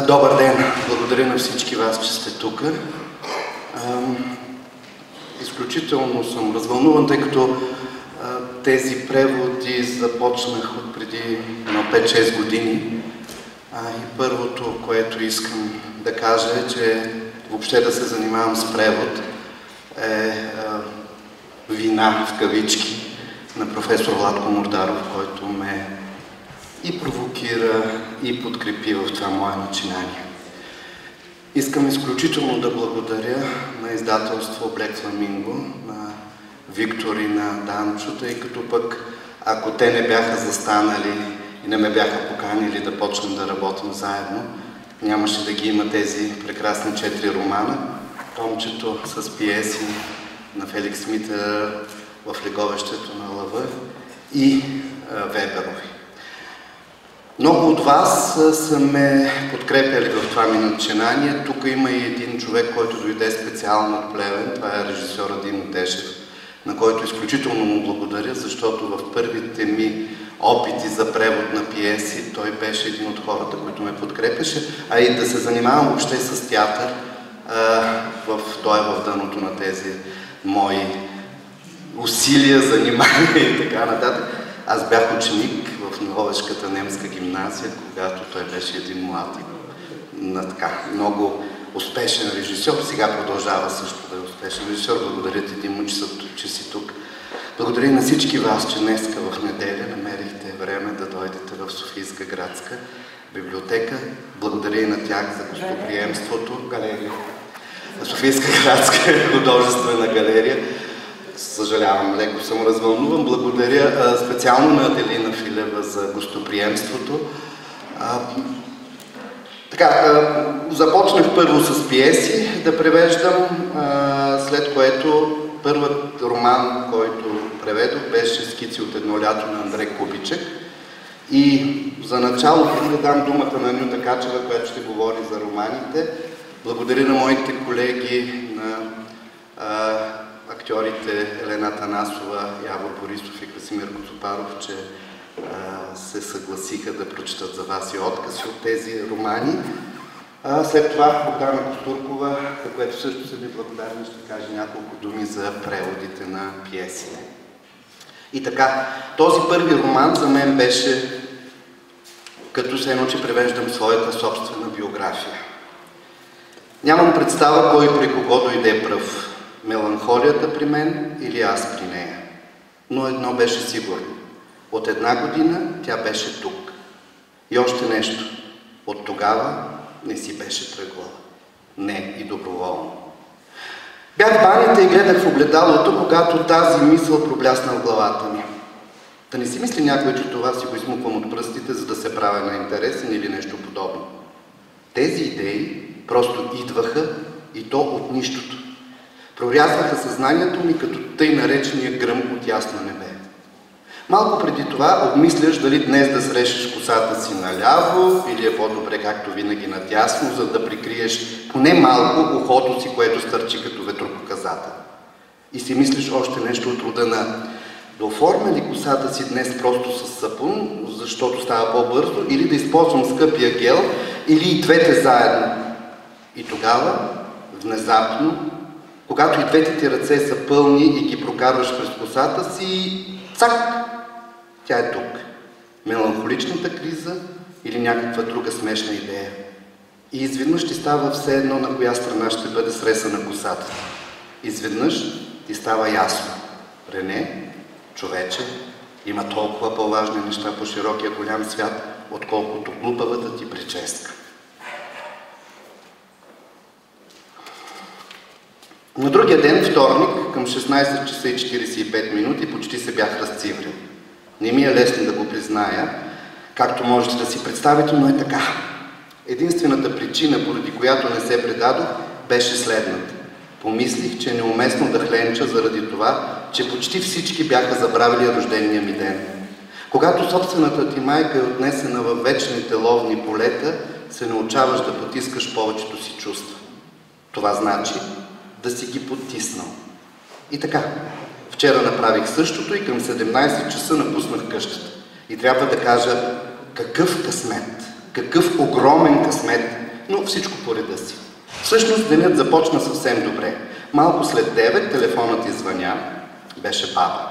Добър ден! Благодаря на всички вас, че сте тук. Изключително съм развълнуван, тъй като тези преводи започнах от преди 5-6 години. И първото, което искам да кажа е, че въобще да се занимавам с превод е вина, в кавички, на професор Владко Мордаров, който ме и провокира, и подкрепи в това мое начинание. Искам изключително да благодаря на издателство Black Flamingo, на Виктор и на Данчо, тъй като пък, ако те не бяха застанали и не ме бяха поканили да почнем да работим заедно, нямаше да ги има тези прекрасни 4 романа. Томчето с пиеси на Феликс Митер в Леговището на лъва и Веберови. Много от вас са ме подкрепяли в това ми начинание. Тук има и един човек, който дойде специално от Плевен. Това е режисьора Димо Тешев, на който изключително му благодаря, защото в първите ми опити за превод на пиеси той беше един от хората, които ме подкрепяше, а и да се занимавам въобще с театър. Той е в дъното на тези мои усилия, занимания и така нататък. Аз бях ученик в Ловешката немска гимназия, когато той беше един млад и много успешен режисьор. Сега продължава също да е успешен режисьор. Благодаря ти, Димо, че си тук. Благодаря и на всички вас, че днеска в неделя намерихте време да дойдете в Софийска градска библиотека. Благодаря и на тях за гостоприемството. Галерия. Софийска градска художествена галерия. Съжалявам, леко съм развълнуван. Благодаря специално на Аделина Филева за гостоприемството. Започнах първо с пиеси да превеждам, след което първият роман, който преведох, беше "Скици от едно лято" на Андрей Кубичек. И за начало да дам думата на Нюта Качева, която ще говори за романите. Благодаря на моите колеги, на актьорите Елена Танасова, Явор Борисов и Красимир Коцопаров, че се съгласиха да прочитат за вас и откъси от тези романи. След това Богдана Костуркова, за което също са ви благодарни, ще каже няколко думи за преводите на пиесите. И така, този първи роман за мен беше като се едно, че превеждам своята собствена биография. Нямам представа кой при кого дойде пръв. Меланхолията при мен или аз при нея. Но едно беше сигурно. От 1 година тя беше тук. И още нещо. От тогава не си беше тръгвала. Не и доброволно. Бях в банята и гледах в огледалото, когато тази мисъл проблясна в главата ми. Да не си мисли някой, че това си го измуквам от пръстите, за да се правя на интересен или нещо подобно. Тези идеи просто идваха и то от нищото. Прорязваха съзнанието ми като тъй наречения гръм от ясно небе. Малко преди това обмисляш дали днес да срещаш косата си наляво или е по-добре, както винаги, надясно, за да прикриеш поне малко ухото си, което стърчи като ветропоказател. И си мислиш още нещо от рода на: да оформя ли косата си днес просто с сапун, защото става по-бързо, или да използвам скъпия гел, или и двете заедно. И тогава, внезапно, когато и двете ти ръце са пълни и ги прокарваш през косата си, цак! Тя е тук. Меланхоличната криза или някаква друга смешна идея. И изведнъж ти става все едно на коя страна ще бъде сресана косата. Изведнъж ти става ясно. Рене, човече, има толкова по-важни неща по широкия голям свят, отколкото глупавата ти прическа. На другия ден, вторник, към 16 часа и 45 минути, почти се бях разциврил. Не ми е лесно да го призная, както можете да си представите, но е така. Единствената причина, поради която не се предадох, беше следната. Помислих, че е неуместно да хленча заради това, че почти всички бяха забравили рождения ми ден. Когато собствената ти майка е отнесена във вечните ловни полета, се научаваш да потискаш повечето си чувства. Това значи да си ги потиснал. И така, вчера направих същото и към 17 часа напуснах къщата. И трябва да кажа, какъв късмет, какъв огромен късмет но всичко по реда си. Всъщност денят започна съвсем добре. Малко след 9 телефонът извъня, беше баба.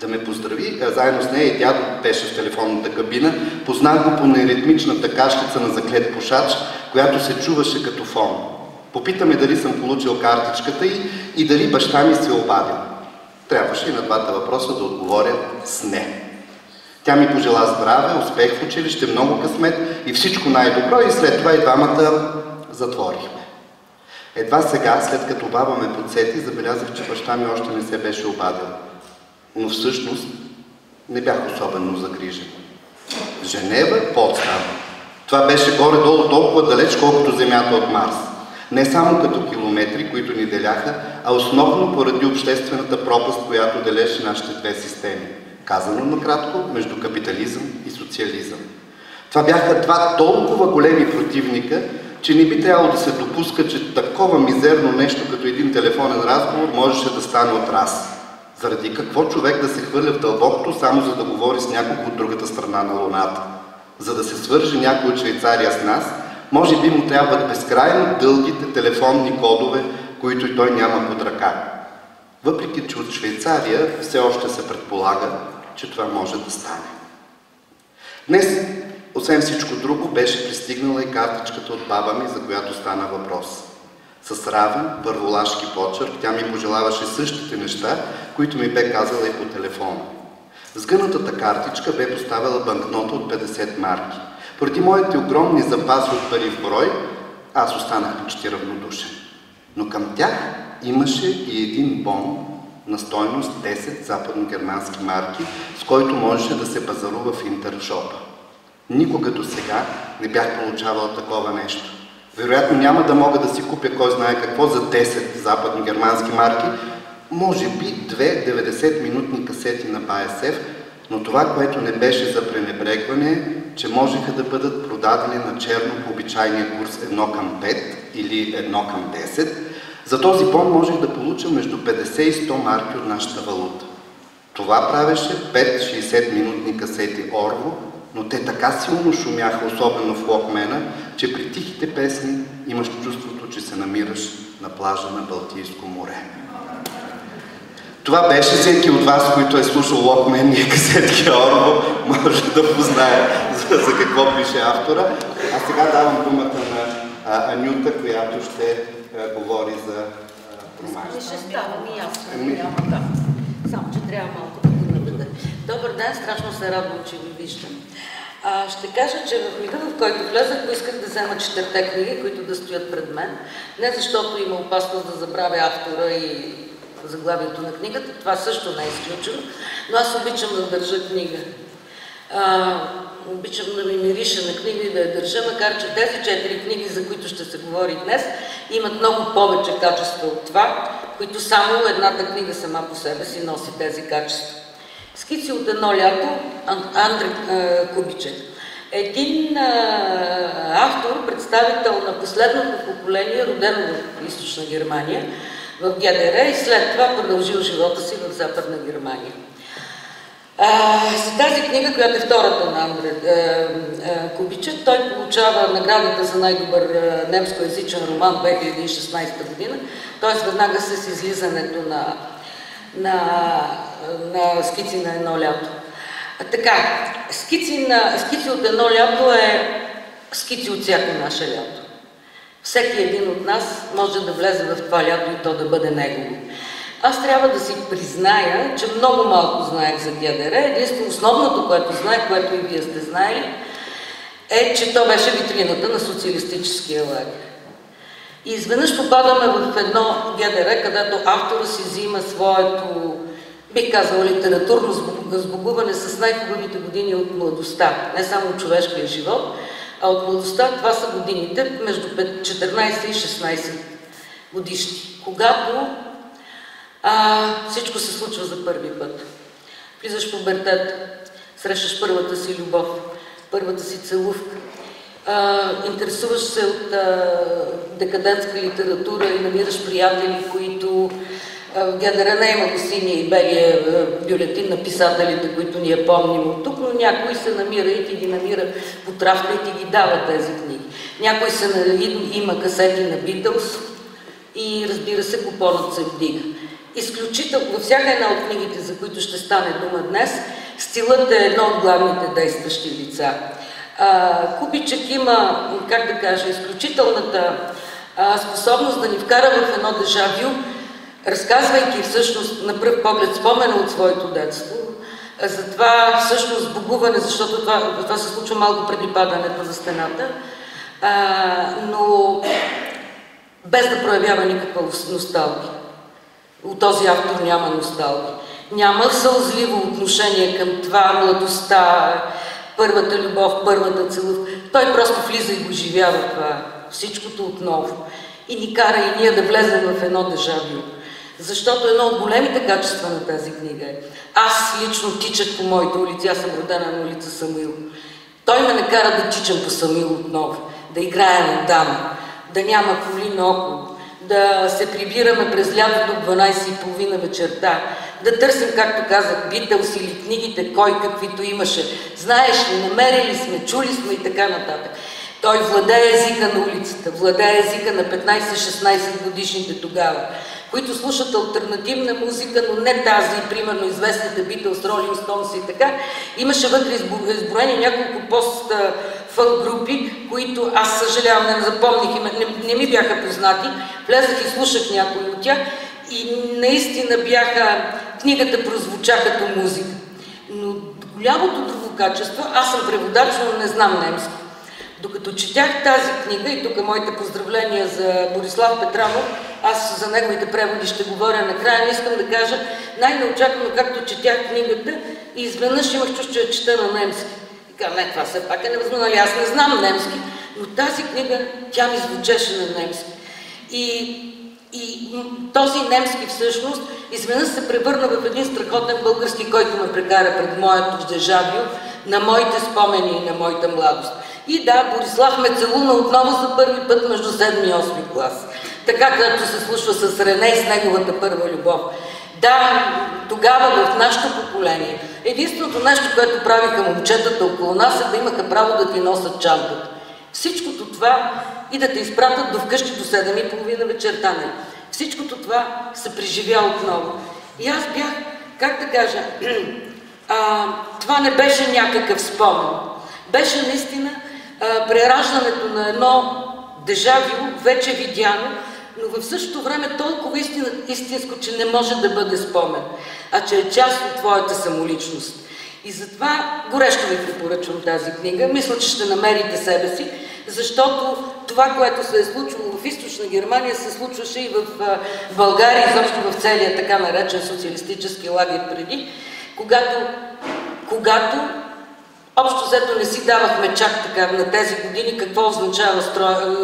Да ме поздрави, заедно с нея и дядо беше в телефонната кабина, познах го по неритмичната кашлица на заклет пушач, която се чуваше като фон. Попитаме дали съм получил картичката и дали баща ми се обадил. Трябваше и на двата въпроса да отговоря с не. Тя ми пожела здраве, успех в училище, много късмет и всичко най-добро и след това и двамата затворихме. Едва сега, след като баба ме подсети, забелязах, че баща ми още не се беше обадил. Но всъщност не бях особено загрижен. Женева, Потсдам. Това беше горе-долу толкова далеч, колкото Земята от Марс. Не само като километри, които ни деляха, а основно поради обществената пропаст, която делеше нашите две системи. Казано накратко, между капитализъм и социализъм. Това бяха два толкова големи противника, че не би трябвало да се допуска, че такова мизерно нещо като един телефонен разговор можеше да стане от раз. Заради какво човек да се хвърля в дълбокото, само за да говори с някого от другата страна на Луната? За да се свърже някой от Швейцария с нас, може би му трябват безкрайно дългите телефонни кодове, които и той няма под ръка. Въпреки че от Швейцария все още се предполага, че това може да стане. Днес, освен всичко друго, беше пристигнала и картичката от баба ми, за която стана въпрос. С равен, първолашки почерк, тя ми пожелаваше същите неща, които ми бе казала и по телефона. В сгънатата картичка бе поставила банкнота от 50 марки. Поради моите огромни запаси от пари в брой, аз останах почти равнодушен. Но към тях имаше и един бон на стойност 10 западногермански марки, с който можеше да се пазарува в интершопа. Никога до сега не бях получавал такова нещо. Вероятно няма да мога да си купя кой знае какво за 10 западногермански марки, може би 2 90-минутни касети на БАСФ, но това, което не беше за пренебрегване, че можеха да бъдат продадени на черно по обичайния курс 1:5 или 1:10. За този бон можех да получа между 50 и 100 марки от нашата валута. Това правеше 5 60-минутни касети Орво, но те така силно шумяха, особено в Локмена, че при тихите песни имаш чувството, че се намираш на плажа на Балтийско море. Това беше, всеки от вас, който е слушал Локмен и касетки Орво, може да познае за какво пише автора. А сега давам думата на Анюта, която ще говори за роман. Ще става ми ясно. Само, че трябва малко да го наведа. Добър ден, страшно се радвам, че ви виждам. Ще кажа, че в мига, в който влезах, поисках да взема 4 книги, които да стоят пред мен. Не защото има опасност да забравя автора и заглавието на книгата, това също не е изключено, но аз обичам да държа книга. Обичам да ми мирише на книга и да я държа, макар че тези 4 книги, за които ще се говори днес, имат много повече качества от това, които само едната книга сама по себе си носи тези качества. Скици от едно лято, Андрей Кубичек. Един автор, представител на последното поколение, родено в Източна Германия, в ГДР и след това продължил живота си в Западна Германия. За тази книга, която е втората на Андрей Кубичек, той получава наградата за най-добър немскоязичен роман 2016 година, т.е. веднага с излизането на Скици на едно лято. Така, скици от едно лято е скици от всяко наше лято. Всеки един от нас може да влезе в това лято и то да бъде негово. Аз трябва да си призная, че много малко знаех за ГДР. Единствено основното, което знаех, което и вие сте знаели, е, че то беше витрината на социалистическия лагер. И изведнъж попадаме в едно ГДР, където автора си взима своето, бих казала, литературно сбогуване с най-хубавите години от младостта. Не само от човешкия живот, а от младостта това са годините между 14 и 16 годишни. Когато всичко се случва за първи път. Влизаш в пубертет, срещаш първата си любов, първата си целувка. Интересуваш се от декадентска литература и намираш приятели, които В ГДР не имало синия и белия бюлетин на писателите, които ние помним от тук, но някой се намира и ти ги намира по трафка и ти ги дава тези книги. Някой има касети на Beatles и разбира се, купонът се вдига. Изключително, във всяка една от книгите, за които ще стане дума днес, стилът е едно от главните действащи лица. Кубичек има, как да кажа, изключителната способност да ни вкара в едно дежавю, разказвайки всъщност на пръв поглед спомена от своето детство, за това всъщност сбогуване, защото това се случва малко преди падането на стената, но без да проявява никаква носталгия. От този автор няма носталгия. Няма сълзливо отношение към това, младостта, първата любов, първата целувка. Той просто влиза и го живява това, всичкото отново. И ни кара и ние да влезем в едно дежавю. Защото едно от големите качества на тази книга е: аз лично тичах по моите улици, аз съм родена на улица Самуил. Той ме накара да тичам по Самуил отново, да играя на дама, да няма коли наоколо, да се прибираме през лятото в 12:30 вечерта, да търсим, както казах, Beatles или книгите, кой каквито имаше. Знаеш ли, намерили сме, чули сме и така нататък. Той владее езика на улицата, владее езика на 15-16 годишните тогава, които слушат алтернативна музика, но не тази, примерно известните Beatles, Rolling Stones и така. Имаше вътре изброени няколко пост-фънк групи, които аз съжалявам, не запомних, не ми бяха познати. Влезах и слушах някои от тях и наистина книгата прозвуча като музика. Но голямото друго качество, аз съм преводач, но не знам немски. Докато четях тази книга, и тук моите поздравления за Борислав Петранов, аз за неговите преводи ще говоря накрая, но искам да кажа, най-неочаквано, както четях книгата, и изведнъж имах чувство, че я чета на немски. И казвам, не, това все пак е невъзможно, аз не знам немски, но тази книга, тя ми звучеше на немски. И този немски всъщност изведнъж се превърна в един страхотен български, който ме прекара пред моето дежавю, на моите спомени и на моята младост. И да, Борислав ме целуна отново за първи път между 7 и 8 клас. Така, както се случва с Рене и с неговата първа любов. Да, тогава в нашето поколение единственото нещо, което правиха момчетата около нас, е да имаха право да ти носят чантата. Всичкото това и да те изпратят до вкъщи до 7:30 вечерта. Всичкото това се преживя отново. И аз бях, как да кажа, това не беше някакъв спомен. Беше наистина прераждането на едно дежавю, вече видяно, но в същото време толкова истинско, че не може да бъде спомен, а че е част от твоята самоличност. И затова горещо ви препоръчвам тази книга. Мисля, че ще намерите себе си, защото това, което се е случило в Източна Германия, се случваше и в България, изобщо в целия така наречен социалистически лагер преди, когато общо взето не си давахме чак така на тези години какво означава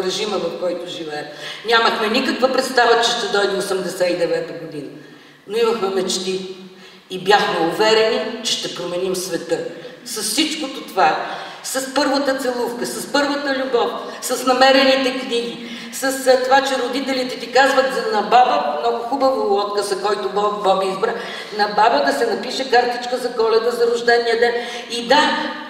режима, в който живеем. Нямахме никаква представа, че ще дойде 89-та година. Но имахме мечти и бяхме уверени, че ще променим света. С всичкото това, с първата целувка, с първата любов, с намерените книги, с това, че родителите ти казват на баба, много хубаво откъса, който Боби избра, на баба да се напише картичка за Коледа, за рождения ден. И да,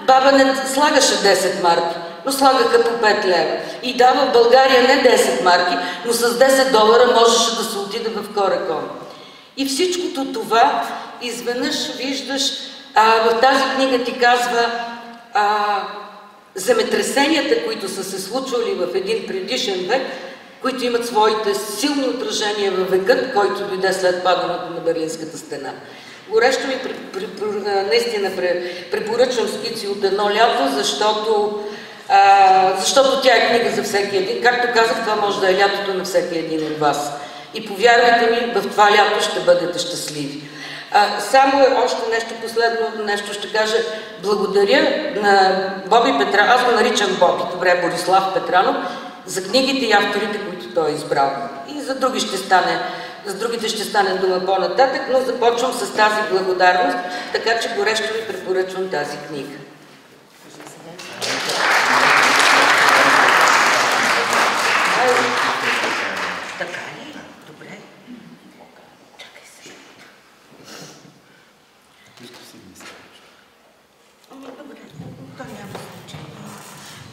баба не слагаше 10 марки, но слагаха по 5 лева. И да, в България не 10 марки, но с 10 долара можеше да се отиде в Корекон. И всичкото това изведнъж виждаш, в тази книга ти казва земетресенията, които са се случвали в един предишен век, които имат своите силни отражения във векът, който дойде след падането на Берлинската стена. Горещо ви наистина препоръчвам Скици от едно лято, защото тя е книга за всеки един. Както казах, това може да е лятото на всеки един от вас. И повярвайте ми, в това лято ще бъдете щастливи. Само още нещо последно, нещо ще кажа. Благодаря на Боби Петранов, аз го наричам Боби, добре, Борислав Петранов, за книгите и авторите, които той е избрал. И за другите ще стане дума по-нататък, но започвам с тази благодарност, така че горещо ви препоръчвам тази книга. Така ли? Добре. Чакай.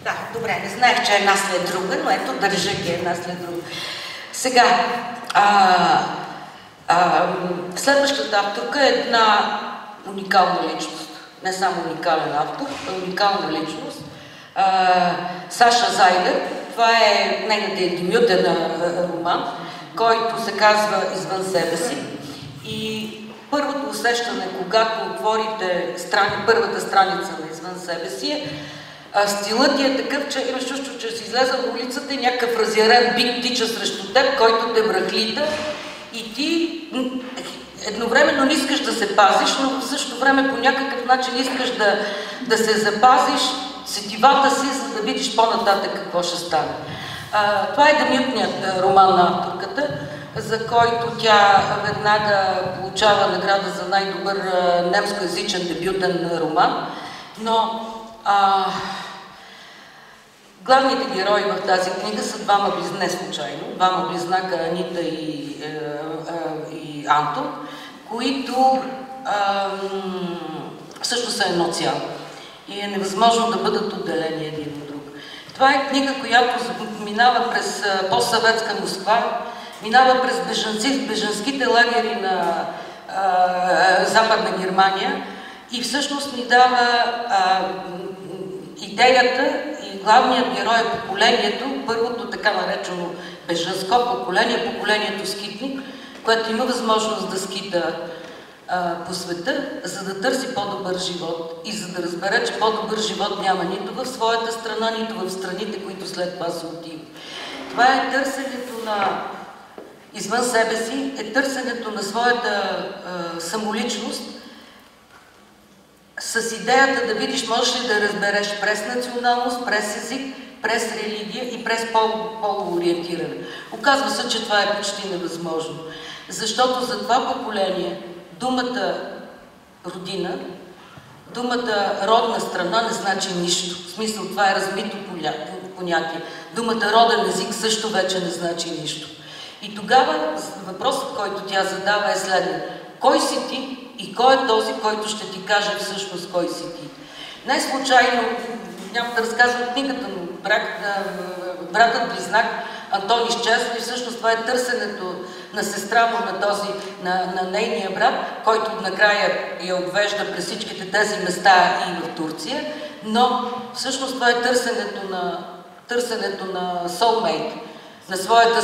Да, добре, не знаех, че една след друга, но ето държа ги една след друга. Сега, следващата авторка е една уникална личност. Не само уникален автор, а уникална личност. Саша Зайдер. Това е нейният дебютен роман, който се казва "Извън себе си". И първото усещане, когато отворите първата страница на "Извън себе си", стилът ти е такъв, че имаш чувство, че си излезе в улицата и някакъв разярен бик тича срещу теб, който те брахлита и ти едновременно не искаш да се пазиш, но в същото време по някакъв начин искаш да се запазиш сетивата си, за да видиш по-нататък какво ще стане. Това е дебютният роман на авторката, за който тя веднага получава награда за най-добър немскоязичен дебютен роман, но главните герои в тази книга са не случайно, двама близнака, Анита и Антон, които всъщност са едно цяло и е невъзможно да бъдат отделени един от друг. Това е книга, която минава през постсъветска Москва, минава през бежанските лагери на Западна Германия и всъщност ни дава идеята и главният герой е поколението, първото така наречено бежанско поколение, поколението скитник, което има възможност да скита по света, за да търси по-добър живот и за да разбере, че по-добър живот няма нито в своята страна, нито в страните, които след това се отиват. Това е търсенето на извън себе си, е търсенето на своята самоличност с идеята да видиш, можеш ли да разбереш през националност, през език, през религия и през полово ориентиране. Оказва се, че това е почти невъзможно, защото за това поколение думата родина, думата родна страна не значи нищо. В смисъл, това е размито понятие. Думата роден език също вече не значи нищо. И тогава въпросът, който тя задава е следния. Кой си ти и кой е този, който ще ти каже всъщност кой си ти? Не случайно, няма да разказвам книгата, но братът близнак Антон изчезва и всъщност това е търсенето на сестра му на нейния брат, който накрая я отвежда през всичките тези места и в Турция, но всъщност това е търсенето на soulmate, на своята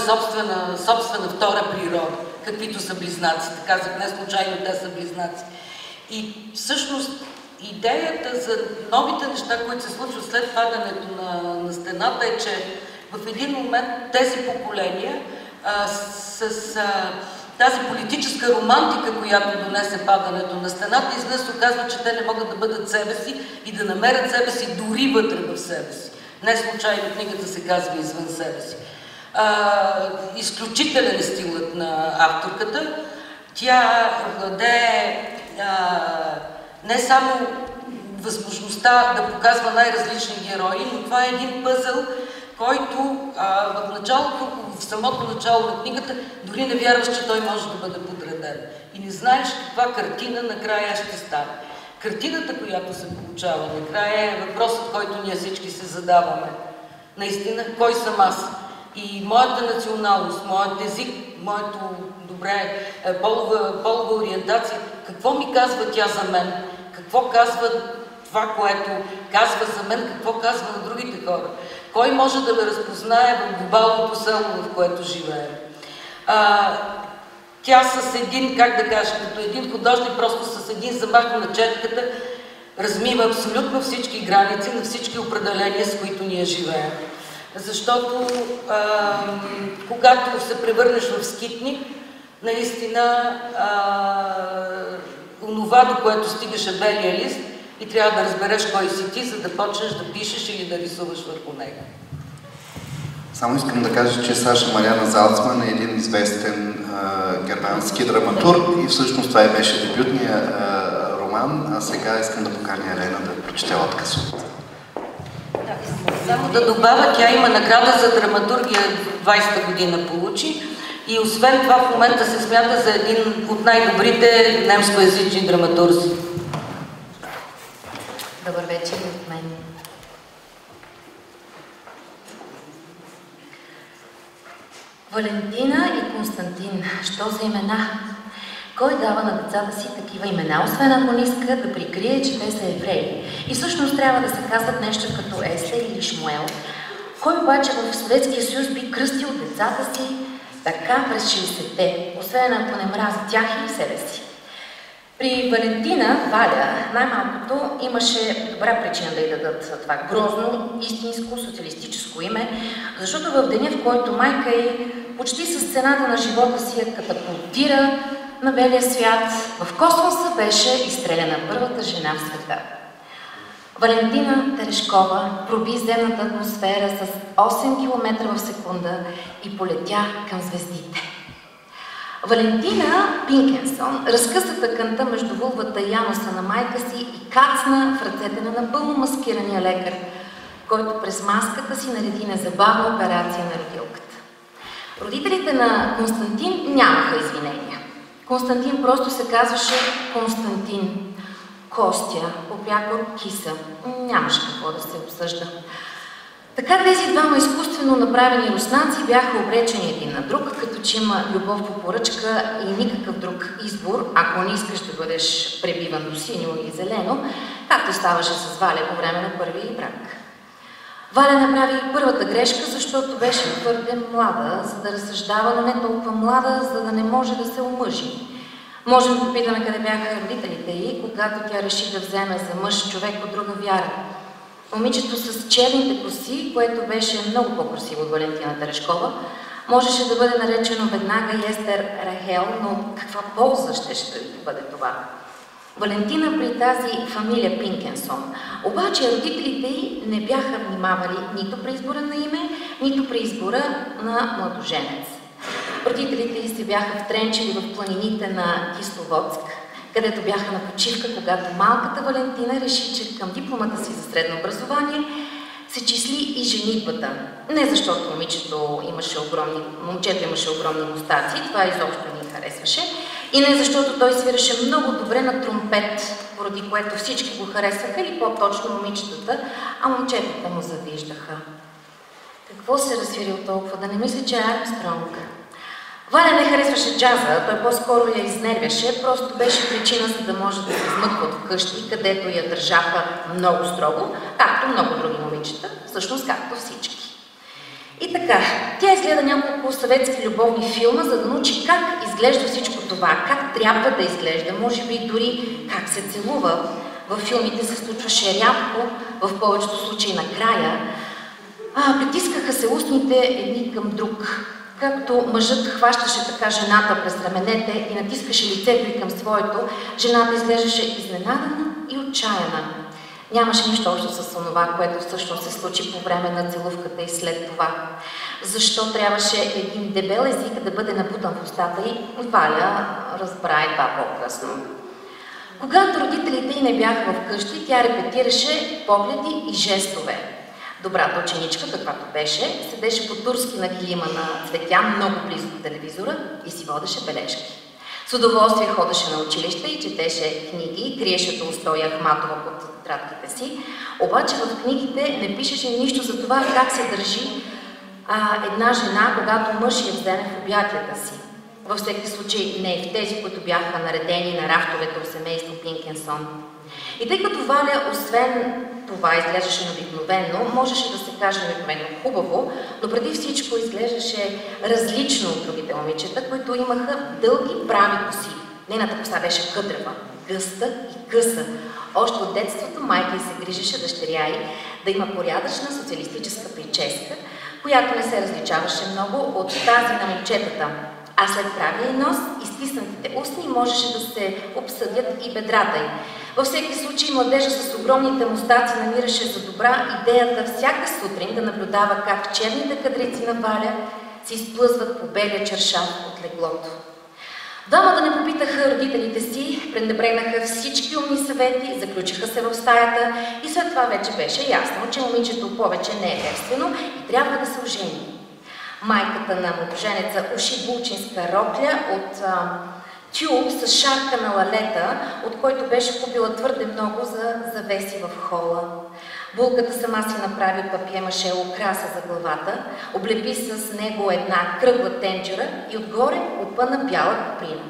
собствена втора природа, каквито са близнаците. Казах, не случайно те са близнаци. И всъщност идеята за новите неща, които се случват след падането на стената е, че в един момент тези поколения с тази политическа романтика, която донесе падането на стената, изведнъж се оказва, че те не могат да бъдат себе си и да намерят себе си дори вътре в себе си. Не случайно книгата се казва "Извън себе си". Изключителен е стилът на авторката. Тя владее не само възможността да показва най-различни герои, но това е един пъзъл, който в самото начало на книгата дори не вярваш, че той може да бъде подреден. И не знаеш каква картина накрая ще стане. Картината, която се получава накрая, е въпросът, който ние всички се задаваме. Наистина, кой съм аз? И моята националност, моят език, моето полова ориентация, какво ми казва тя за мен? Какво казва това, което казва за мен, какво казва на другите хора? Кой може да ме разпознае в глобалното село, в което живеем? Тя с един, как да кажа, като един художник, просто с един замах на четката, размива абсолютно всички граници на всички определения, с които ние живеем. Защото когато се превърнеш в скитник, наистина онова, до което стигаше белия лист, и трябва да разбереш кой си ти, за да почнеш да пишеш или да рисуваш върху него. Само искам да кажа, че Саша Мариана Залцман е един известен германски драматург и всъщност това беше дебютния роман, а сега искам да поканя Елена да прочете отказ от. Само да добавя, тя има награда за драматургия 20-та година получи и освен това в момента се смята за един от най-добрите немскоязични Валентина и Константин, що за имена? Кой дава на децата си такива имена, освен ако не иска да прикрие, че те са евреи? И всъщност трябва да се казват нещо като Есе или Шмуел. Кой обаче в Съветския съюз би кръстил децата си така през 60-те, освен ако не мрази тях или себе си? При Валентина, Валя, най-малкото имаше добра причина да й дадат това грозно, истинско, социалистическо име, защото в деня, в който майка й почти с цената на живота си я катапултира на белия свят, в космоса беше изстреляна първата жена в света. Валентина Терешкова проби земната атмосфера с 8 км в секунда и полетя към звездите. Валентина Пинкенсон разкъса тъканта между вулвата и ануса на майка си и кацна в ръцете на напълно маскирания лекар, който през маската си нареди незабавна операция на родилката. Родителите на Константин нямаха извинения. Константин просто се казваше Константин. Костя, попрякор Киса. Нямаше какво да се обсъжда. Така тези двама изкуствено направени руснаци бяха обречени един на друг, като че има любов по поръчка и никакъв друг избор, ако не искаш да бъдеш пребиван до синьо или зелено, както ставаше с Валя по време на първия брак. Валя направи първата грешка, защото беше твърде млада, за да разсъждава, но не толкова млада, за да не може да се омъжи. Можем да попитаме къде бяха родителите й, когато тя реши да вземе за мъж човек от друга вяра. Момичето с черните коси, което беше много по-красиво от Валентина Терешкова, можеше да бъде наречено веднага Естер Рахел, но каква полза ще бъде това? Валентина при тази фамилия Пинкенсон. Обаче родителите й не бяха внимавали нито при избора на име, нито при избора на младоженец. Родителите й се бяха втренчили в планините на Кисловодск, където бяха на почивка, когато малката Валентина реши, че към дипломата си за средно образование се числи и женитбата. Не защото момчето имаше огромни мустаци, това изобщо не харесваше, и не защото той свираше много добре на тромпет, поради което всички го харесваха, или по-точно момичетата, а момчетата му завиждаха. Какво се разсвирил толкова? Да не мисля, че е Армстронг. Валя не харесваше джаза, той по-скоро я изнервяше, просто беше причина, за да може да се измъкват вкъщи, където я държаха много строго, както много други момичета, всъщност както всички. И така, тя изгледа няколко съветски любовни филма, за да научи как изглежда всичко това, как трябва да изглежда, може би дори как се целува. Във филмите се случваше рядко, в повечето случаи накрая. Притискаха се устните едни към друг. Както мъжът хващаше така жената през раменете и натискаше лицето й към своето, жената изглеждаше изненадана и отчаяна. Нямаше нищо общо с онова, което всъщност се случи по време на целувката и след това. Защо трябваше един дебел език да бъде набутан в устата й, Валя разбра едва по-късно. Когато родителите й не бяха вкъщи, тя репетираше погледи и жестове. Добрата ученичка, каквато беше, седеше по-турски на килима на цветя, много близо до телевизора и си водеше бележки. С удоволствие ходеше на училище и четеше книги, криеше Толстоя Ахматова под тетрадките си, обаче в книгите не пишеше нищо за това как се държи една жена, когато мъж я вземе в обятията си. Във всеки случай не и в тези, които бяха наредени на рафтовете у семейство Пинкенсон. И тъй като Валя, освен това, изглеждаше необикновено, можеше да се каже необикновено хубаво, но преди всичко изглеждаше различно от другите момичета, които имаха дълги прави коси. Нейната коса беше къдрева, гъста и къса. Още от детството майка й се грижеше дъщеря й да има порядъчна социалистическа прическа, която не се различаваше много от тази на момчетата. А след правия нос и стиснатите устни можеше да се обсъдят и бедрата й. Във всеки случай младежа с огромните мустаци намираше за добра идеята всяка сутрин да наблюдава как черните кадрици на Валя се изплъзват по белия чершав от леглото. Двамата не попитаха родителите си, пренебрегнаха всички умни съвети, заключиха се в стаята и след това вече беше ясно, че момичето повече не е девствено и трябва да се ожени. Майката на младоженеца уши булчинска рокля от тюб с шарка на лалета, от който беше купила твърде много за завеси в хола. Булката сама си направи от папие-маше украса за главата, облепи с него една кръгла тенджера и отгоре опъна бяла куприна.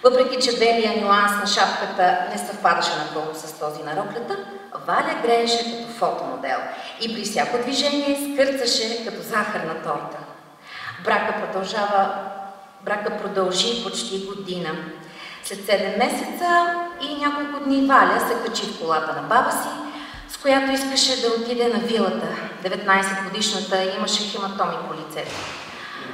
Въпреки че белия нюанс на шапката не съвпадаше напълно с този на роклята, Валя грееше като фотомодел и при всяко движение скърцаше като захарна торта. Брака продължи почти година. След 7 месеца и няколко дни Валя се качи в колата на баба си, с която искаше да отиде на вилата. 19-годишната имаше хематоми по лицето.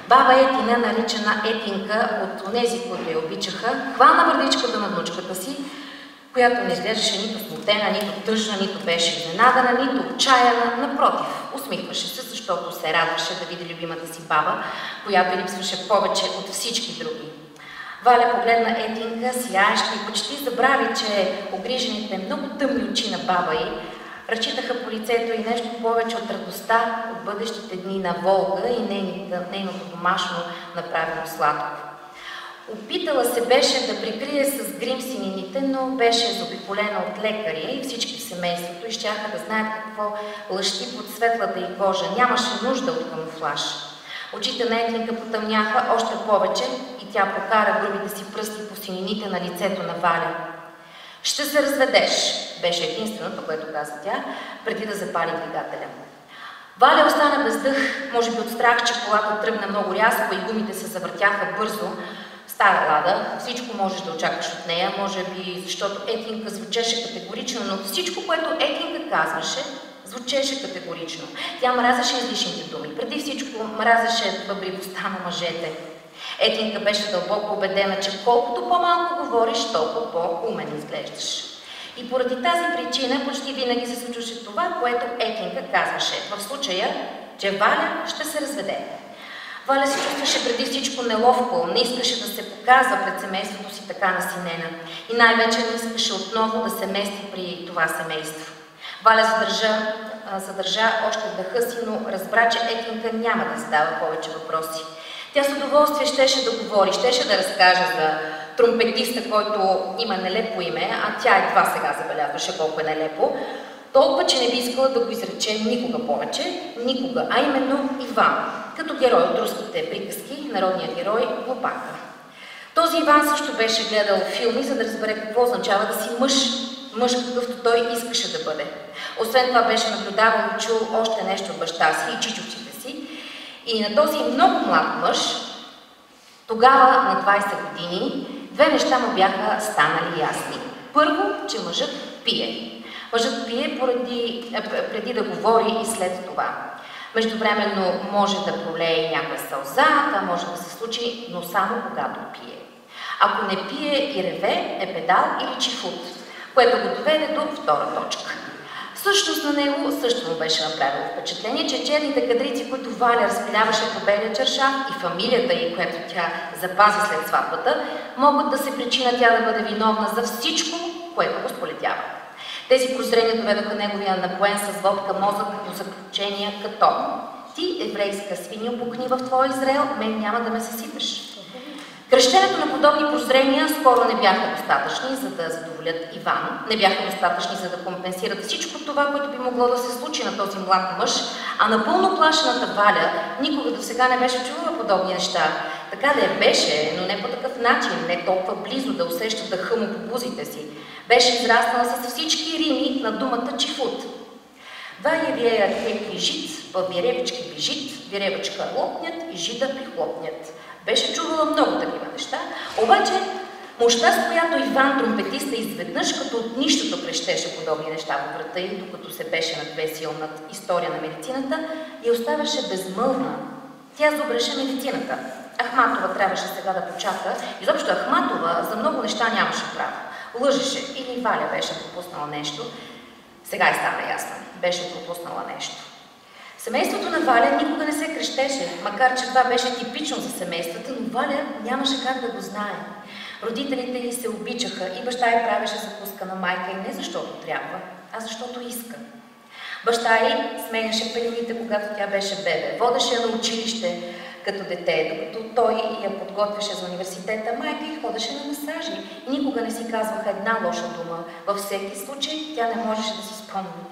Баба Етина, наричана Етинка от онези, които я обичаха, хвана бърдичката на внучката си, която не изглеждаше нито смутена, нито тъжна, нито беше изненадана, нито отчаяна. Напротив, усмихваше се, защото се радваше да види любимата си баба, която липсваше повече от всички други. Валя погледна Етинка, сияеща и почти забрави, че огрижените много тъмни очи на баба й разчитаха по лицето и нещо повече от радостта от бъдещите дни на Волга и нейното домашно направено сладко. Опитала се беше да прикрие с грим синините, но беше заобиколена от лекари и всички в семейството и щяха да знаят какво лъщи под светлата й кожа. Нямаше нужда от камуфлаж. Очите на Етинка потъмняха още повече и тя прокара грубите си пръсти по синините на лицето на Валя. «Ще се разведеш», беше единственото, което каза тя, преди да запали двигателя. Валя остана без дъх, може би от страх, че колата тръгна много рязко и гумите се завъртяха бързо. Стара лада, всичко можеш да очакваш от нея, може би защото Етинка звучеше категорично, но всичко, което Етинка казваше, звучеше категорично. Тя мразеше излишните думи, преди всичко мразеше бъбривостта на мъжете. Етинка беше дълбоко убедена, че колкото по-малко говориш, толкова по-умен изглеждаш. И поради тази причина почти винаги се случваше това, което Етинка казваше. В случая, че Валя ще се разведе. Валя се чувстваше преди всичко неловко, не искаше да се показва пред семейството си така насинена. И най-вече не искаше отново да се мести при това семейство. Валя задържа още дъха си, но разбра, че Етинка няма да задава повече въпроси. Тя с удоволствие щеше да говори, щеше да разкаже за тромпетиста, който има нелепо име, а тя едва сега забелязваше колко е нелепо, толкова, че не би искала да го изрече никога повече, никога, а именно Иван, като герой от руските приказки, народният герой Лопака. Този Иван също беше гледал филми, за да разбере какво означава да си мъж какъвто той искаше да бъде. Освен това беше наблюдавал и чул още нещо от баща си и чичовците си. И на този много млад мъж, тогава на 20 години, две неща му бяха станали ясни. Първо, че мъжът пие. Мъжът пие преди да говори и след това. Междувременно може да пролее някоя сълза, това може да се случи, но само когато пие. Ако не пие и реве, е педал или чифут, което го доведе до втора точка. Всъщност на него също му беше направило впечатление, че черните кадрици, които Валя разпиляваше по белия чаршаф и фамилията й, която тя запази след сватбата, могат да се причина тя да бъде виновна за всичко, което го сполетява. Тези прозрения доведоха неговия напоен с водка мозък до заключения като: ти, еврейска свиня, пукни в твоя Израел, мен няма да ме съсипеш. Кръщенето на подобни прозрения скоро не бяха достатъчни, за да задоволят Иван, не бяха достатъчни, за да компенсират всичко това, което би могло да се случи на този млад мъж, а напълно плашената Валя никога досега не беше чувала подобни неща. Така да я беше, но не по такъв начин, не толкова близо да усеща дъха му по бузите си. Беше израснала с всички рими на думата чифут. Валя вieя тек и жит, виревички бежит, виревичка лопнят и жида прихлопнят. Беше чувала много такива неща, обаче мощта, с която Иван тромпетиста изведнъж като от нищото крещеше подобни неща по врата й, докато се беше надвесил над история на медицината, я оставаше безмълвна. Тя забреше медицината. Ахматова трябваше сега да почака. Изобщо Ахматова за много неща нямаше право. Лъжеше или Валя беше пропуснала нещо. Сега и стана ясно. Беше пропуснала нещо. Семейството на Валя никога не се крещеше, макар че това беше типично за семействата, но Валя нямаше как да го знае. Родителите й се обичаха и баща й правеше закуска на майка й не защото трябва, а защото иска. Баща й сменяше пелените, когато тя беше бебе, водеше я на училище като дете, докато той я подготвяше за университета, майка й ходеше на масажи и никога не си казваха една лоша дума. Във всеки случай тя не можеше да си спомни.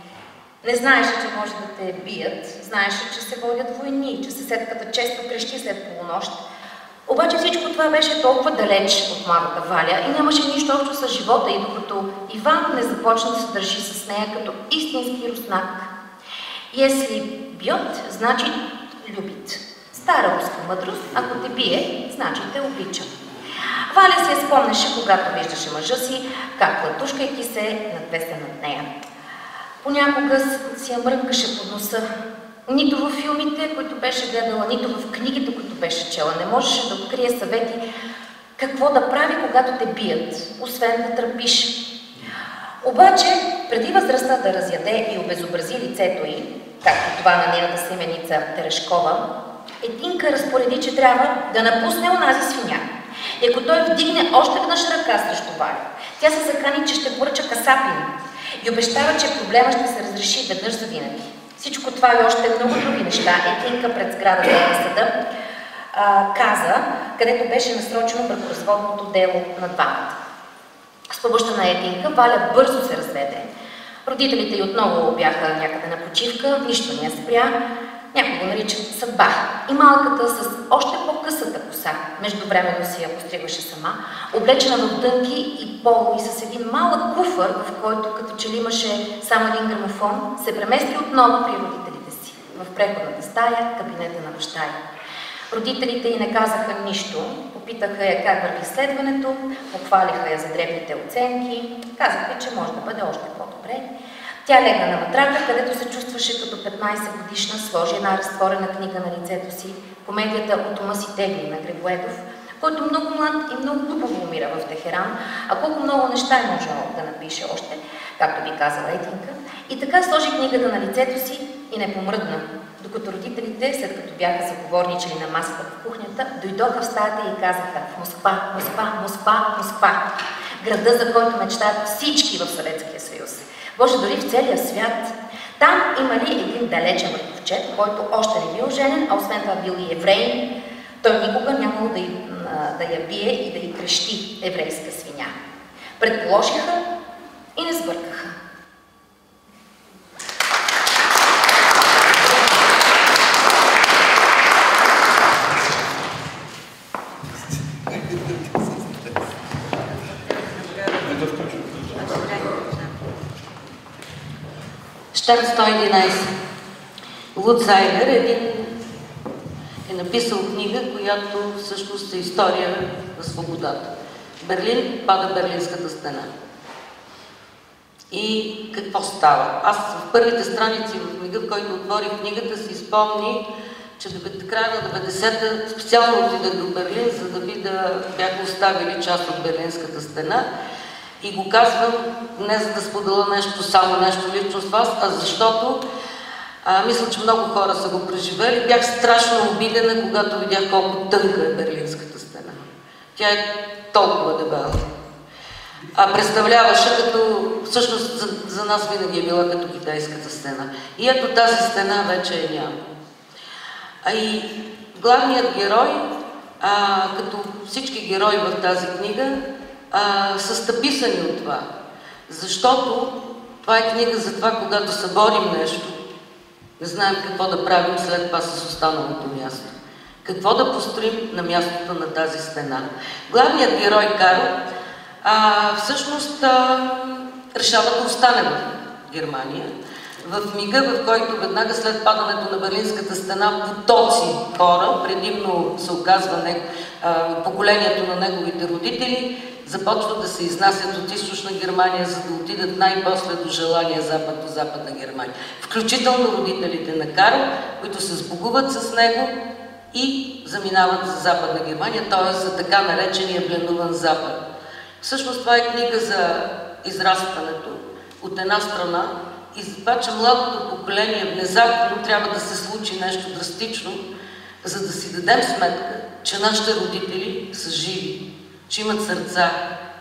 Не знаеше, че може да те бият, знаеше, че се водят войни, че съседката често крещи след полунощ. Обаче всичко това беше толкова далеч от младата Валя и нямаше нищо общо с живота й, докато Иван не започна да се държи с нея като истински руснак. Если бьет, значи любит. Стара руска мъдрост, ако те бие, значи те обича. Валя се спомнеше, когато виждаше мъжа си, как платушкайки се надвесе над нея. Понякога си я мрънкаше под носа. Нито във филмите, които беше гледала, нито в книгите, които беше чела. Не можеше да открие съвети какво да прави, когато те бият, освен да търпиш. Обаче, преди възрастта да разяде и обезобрази лицето й, както това на нейната семеница Терешкова, Етинка разпореди, че трябва да напусне онази свиня. И ако той вдигне още веднъж ръка срещу Валя, тя се закани, че ще поръча касапин и обещава, че проблема ще се разреши веднъж за винаги. Всичко това и още много други неща Етинка пред сградата на съда каза, където беше насрочено бракоразводното дело на двамата. С помощта на Етинка Валя бързо се разведе. Родителите й отново бяха някъде на почивка, нищо не я спря. Някой го наричат съдба. И малката с още по-късата коса, междувременно си я постригваше сама, облечена в дънки и поло и с един малък куфър, в който като че ли имаше само един грамофон, се премести отново при родителите си, в преходната стая, кабинета на баща й. Родителите й не казаха нищо, попитаха я как върви изследването, похвалиха я за дребните оценки, казаха, че може да бъде още по-добре. Тя легна на матрака, където се чувстваше като 15 годишна, сложи една разтворена книга на лицето си, комедията от ума си тегли на Грибоедов, който много млад и много глупаво умира в Техеран, а колко много неща е можело да напише още, както би казала Етинка, и така сложи книгата на лицето си и не помръдна, докато родителите, след като бяха заговорничали на масата в кухнята, дойдоха в стаята и казаха: в Москва, Москва, Москва, Москва, града, за който мечтаят всички в Съветския съюз. Боже, дори в целия свят. Там имали един далечен върховчет, който още не бил женен, а освен това бил и еврей. Той никога нямало да я бие и да й крещи еврейска свиня. Предположиха и не сбъркаха. Щат 111. Луцайлер е написал книга, която всъщност е история на свободата. Берлин пада Берлинската стена. И какво става? Аз в първите страници в книга, в който отворих книгата, си спомни, че края на 90-та специално отидах до Берлин, за да видя, бяха оставили част от Берлинската стена. И го казвам не за да споделя само нещо лично с вас, а защото мисля, че много хора са го преживели. Бях страшно обидена, когато видях колко тънка е Берлинската стена. Тя е толкова дебела. Представляваше като, всъщност за нас винаги е била като китайската стена. И ето тази стена вече е няма. И главният герой, като всички герои в тази книга, са стъписани от това. Защото това е книга за това, когато съборим нещо, не знаем какво да правим след това с останалото място. Какво да построим на мястото на тази стена. Главният герой Карл всъщност решава да остане в Германия. В мига, в който веднага след падането на Берлинската стена потоци хора, предимно се оказва поколението на неговите родители, започват да се изнасят от източна Германия, за да отидат най-после до желания запад, до Западна Германия. Включително родителите на Карл, които се сбогуват с него и заминават за Западна Германия, т.е. за така наречения бленуван Запад. Всъщност това е книга за израстването от една страна и за това, че младото поколение внезапно трябва да се случи нещо драстично, за да си дадем сметка, че нашите родители са живи, че имат сърца,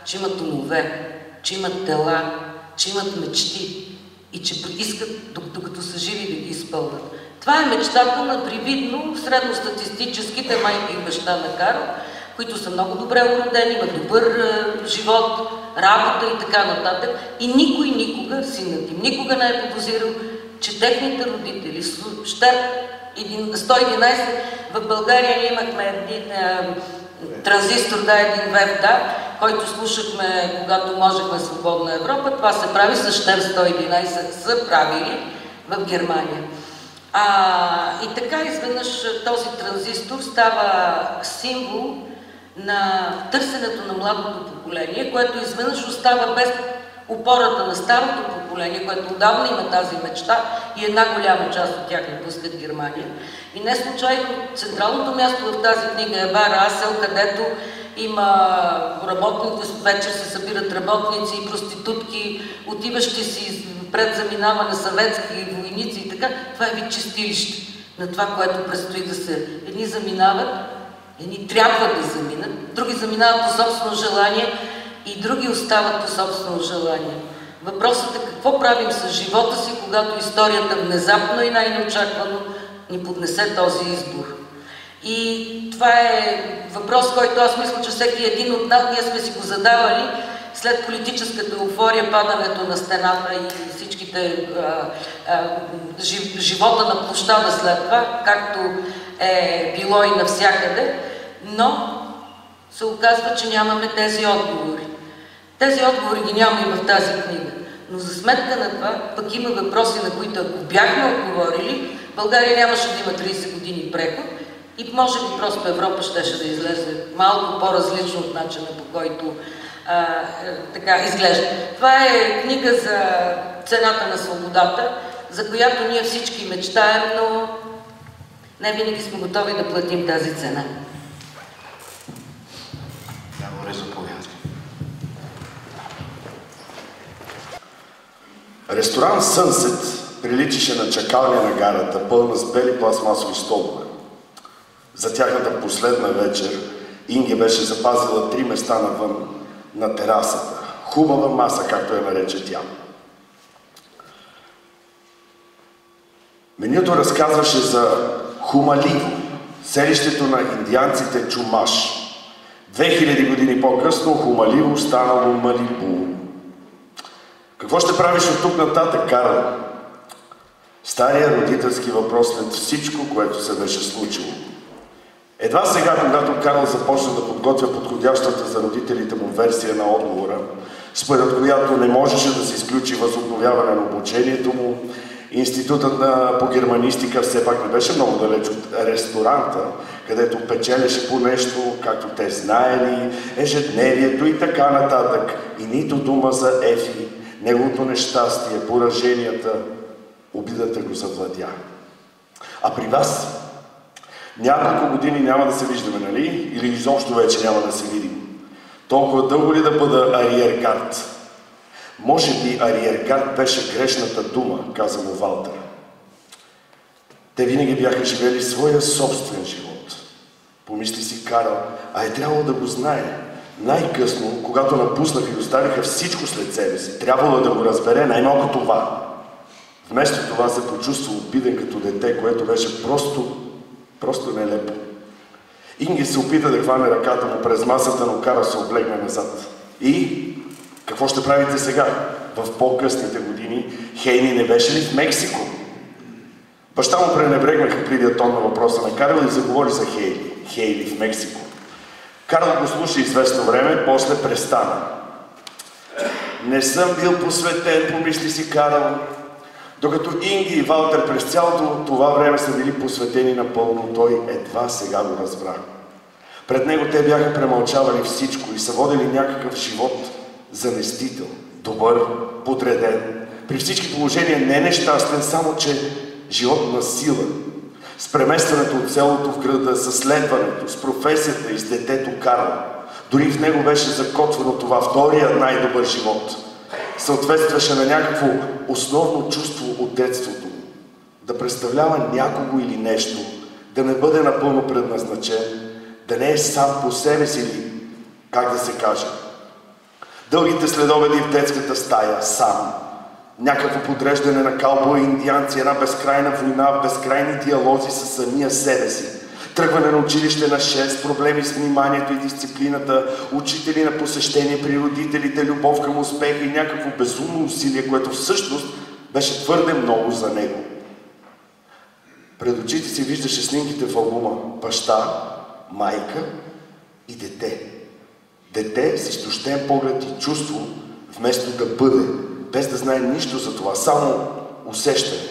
че имат умове, че имат тела, че имат мечти и че искат, докато са живи, да ги изпълнят. Това е мечтата на привидно средностатистическите майка и баща на Карл, които са много добре уредени, имат добър живот, работа и така нататък. И никой никога, синът им, никога не е подозирал, че техните родители, 111, в България ние имахме един транзистор, един веб, който слушахме, когато можехме свободна Европа. Това се прави с щер 111, са правили в Германия. И така изведнъж този транзистор става символ на търсенето на младото поколение, което изведнъж остава без опората на старото поколение, което отдавна има тази мечта и една голяма част от тях напускат Германия. И не случайно централното място в тази книга е Бар Асел, където има работници, вечер се събират работници и проститутки, отиващи си пред заминаване съветски войници и така. Това е вид чистилище на това, което предстои да се... Едни заминават, едни трябва да заминат, други заминават по собствено желание и други остават по собствено желание. Въпросът е какво правим с живота си, когато историята внезапно и най-неочаквано ни поднесе този избор. И това е въпрос, който аз мисля, че всеки един от нас, ние сме си го задавали след политическата еуфория, падането на стената и всичките живота на площада след това, както е било и навсякъде, но се оказва, че нямаме тези отговори. Тези отговори ги няма и в тази книга. Но за сметка на това, пък има въпроси, на които ако бяхме отговорили, България нямаше да има 30 години преход и може би просто Европа щеше да излезе малко по-различно от начина, по който така изглежда. Това е книга за цената на свободата, за която ние всички мечтаем, но не винаги сме готови да платим тази цена. Ресторант Сънсет приличаше на чакалня на гарата, пълна с бели пластмасови столове. За тяхната последна вечер Инге беше запазила 3 места навън, на терасата. Хубава маса, както я нарече тя. Менюто разказваше за Хумаливо, селището на индианците Чумаш. 2000 години по-късно Хумаливо станало Малибу. Какво ще правиш от тук нататък, Карл? Стария родителски въпрос след всичко, което се беше случило. Едва сега, когато Карл започна да подготвя подходящата за родителите му версия на отговора, според която не можеше да се изключи възобновяване на обучението му, Институтът по германистика все пак не беше много далеч от ресторанта, където печелеше по нещо, както те знаели, ежедневието и така нататък. И нито дума за Ефи, неговото нещастие, пораженията, обидата го завладя. А при вас? Няколко години няма да се виждаме, нали? Или изобщо вече няма да се видим. Толкова дълго ли да бъда ариергард? Може би ариергард беше грешната дума, каза му Валтер. Те винаги бяха живели своя собствен живот. Помисли си Карл, а е трябвало да го знае. Най-късно, когато напуснаха и оставиха всичко след себе си, трябвало да го разбере най-малко това. Вместо това се почувства обиден като дете, което беше просто нелепо. Инге се опита да хване ръката му през масата, но Карл се облегна назад. И какво ще правите сега? В по-късните години Хейни не беше ли в Мексико? Баща му пренебрегна хапливия тон на въпроса на Карл и заговори за Хейли в Мексико. Карл го слуша известно време, после престана. Не съм бил посветен, помисли си Карл. Докато Инги и Валтер през цялото това време са били посветени напълно, той едва сега го разбра. Пред него те бяха премълчавали всичко и са водили някакъв живот заместител, добър, подреден, при всички положения не нещастен, само че живот на сила. С преместването от селото в града, с следването, с професията и с детето Карл. Дори в него беше закотвано това втория най-добър живот. Съответстваше на някакво основно чувство от детството. Да представлява някого или нещо, да не бъде напълно предназначен, да не е сам по себе си или, как да се каже. Дългите следобеди в детската стая, сам. Някакво подреждане на каубои и индианци, една безкрайна война, безкрайни диалози със самия себе си. Тръгване на училище на 6, проблеми с вниманието и дисциплината, учители на посещение при родителите, любов към успеха и някакво безумно усилие, което всъщност беше твърде много за него. Пред очите си виждаше снимките в албума баща, майка и дете. Дете с изтощен поглед и чувство, вместо да бъде, без да знае нищо за това, само усещане.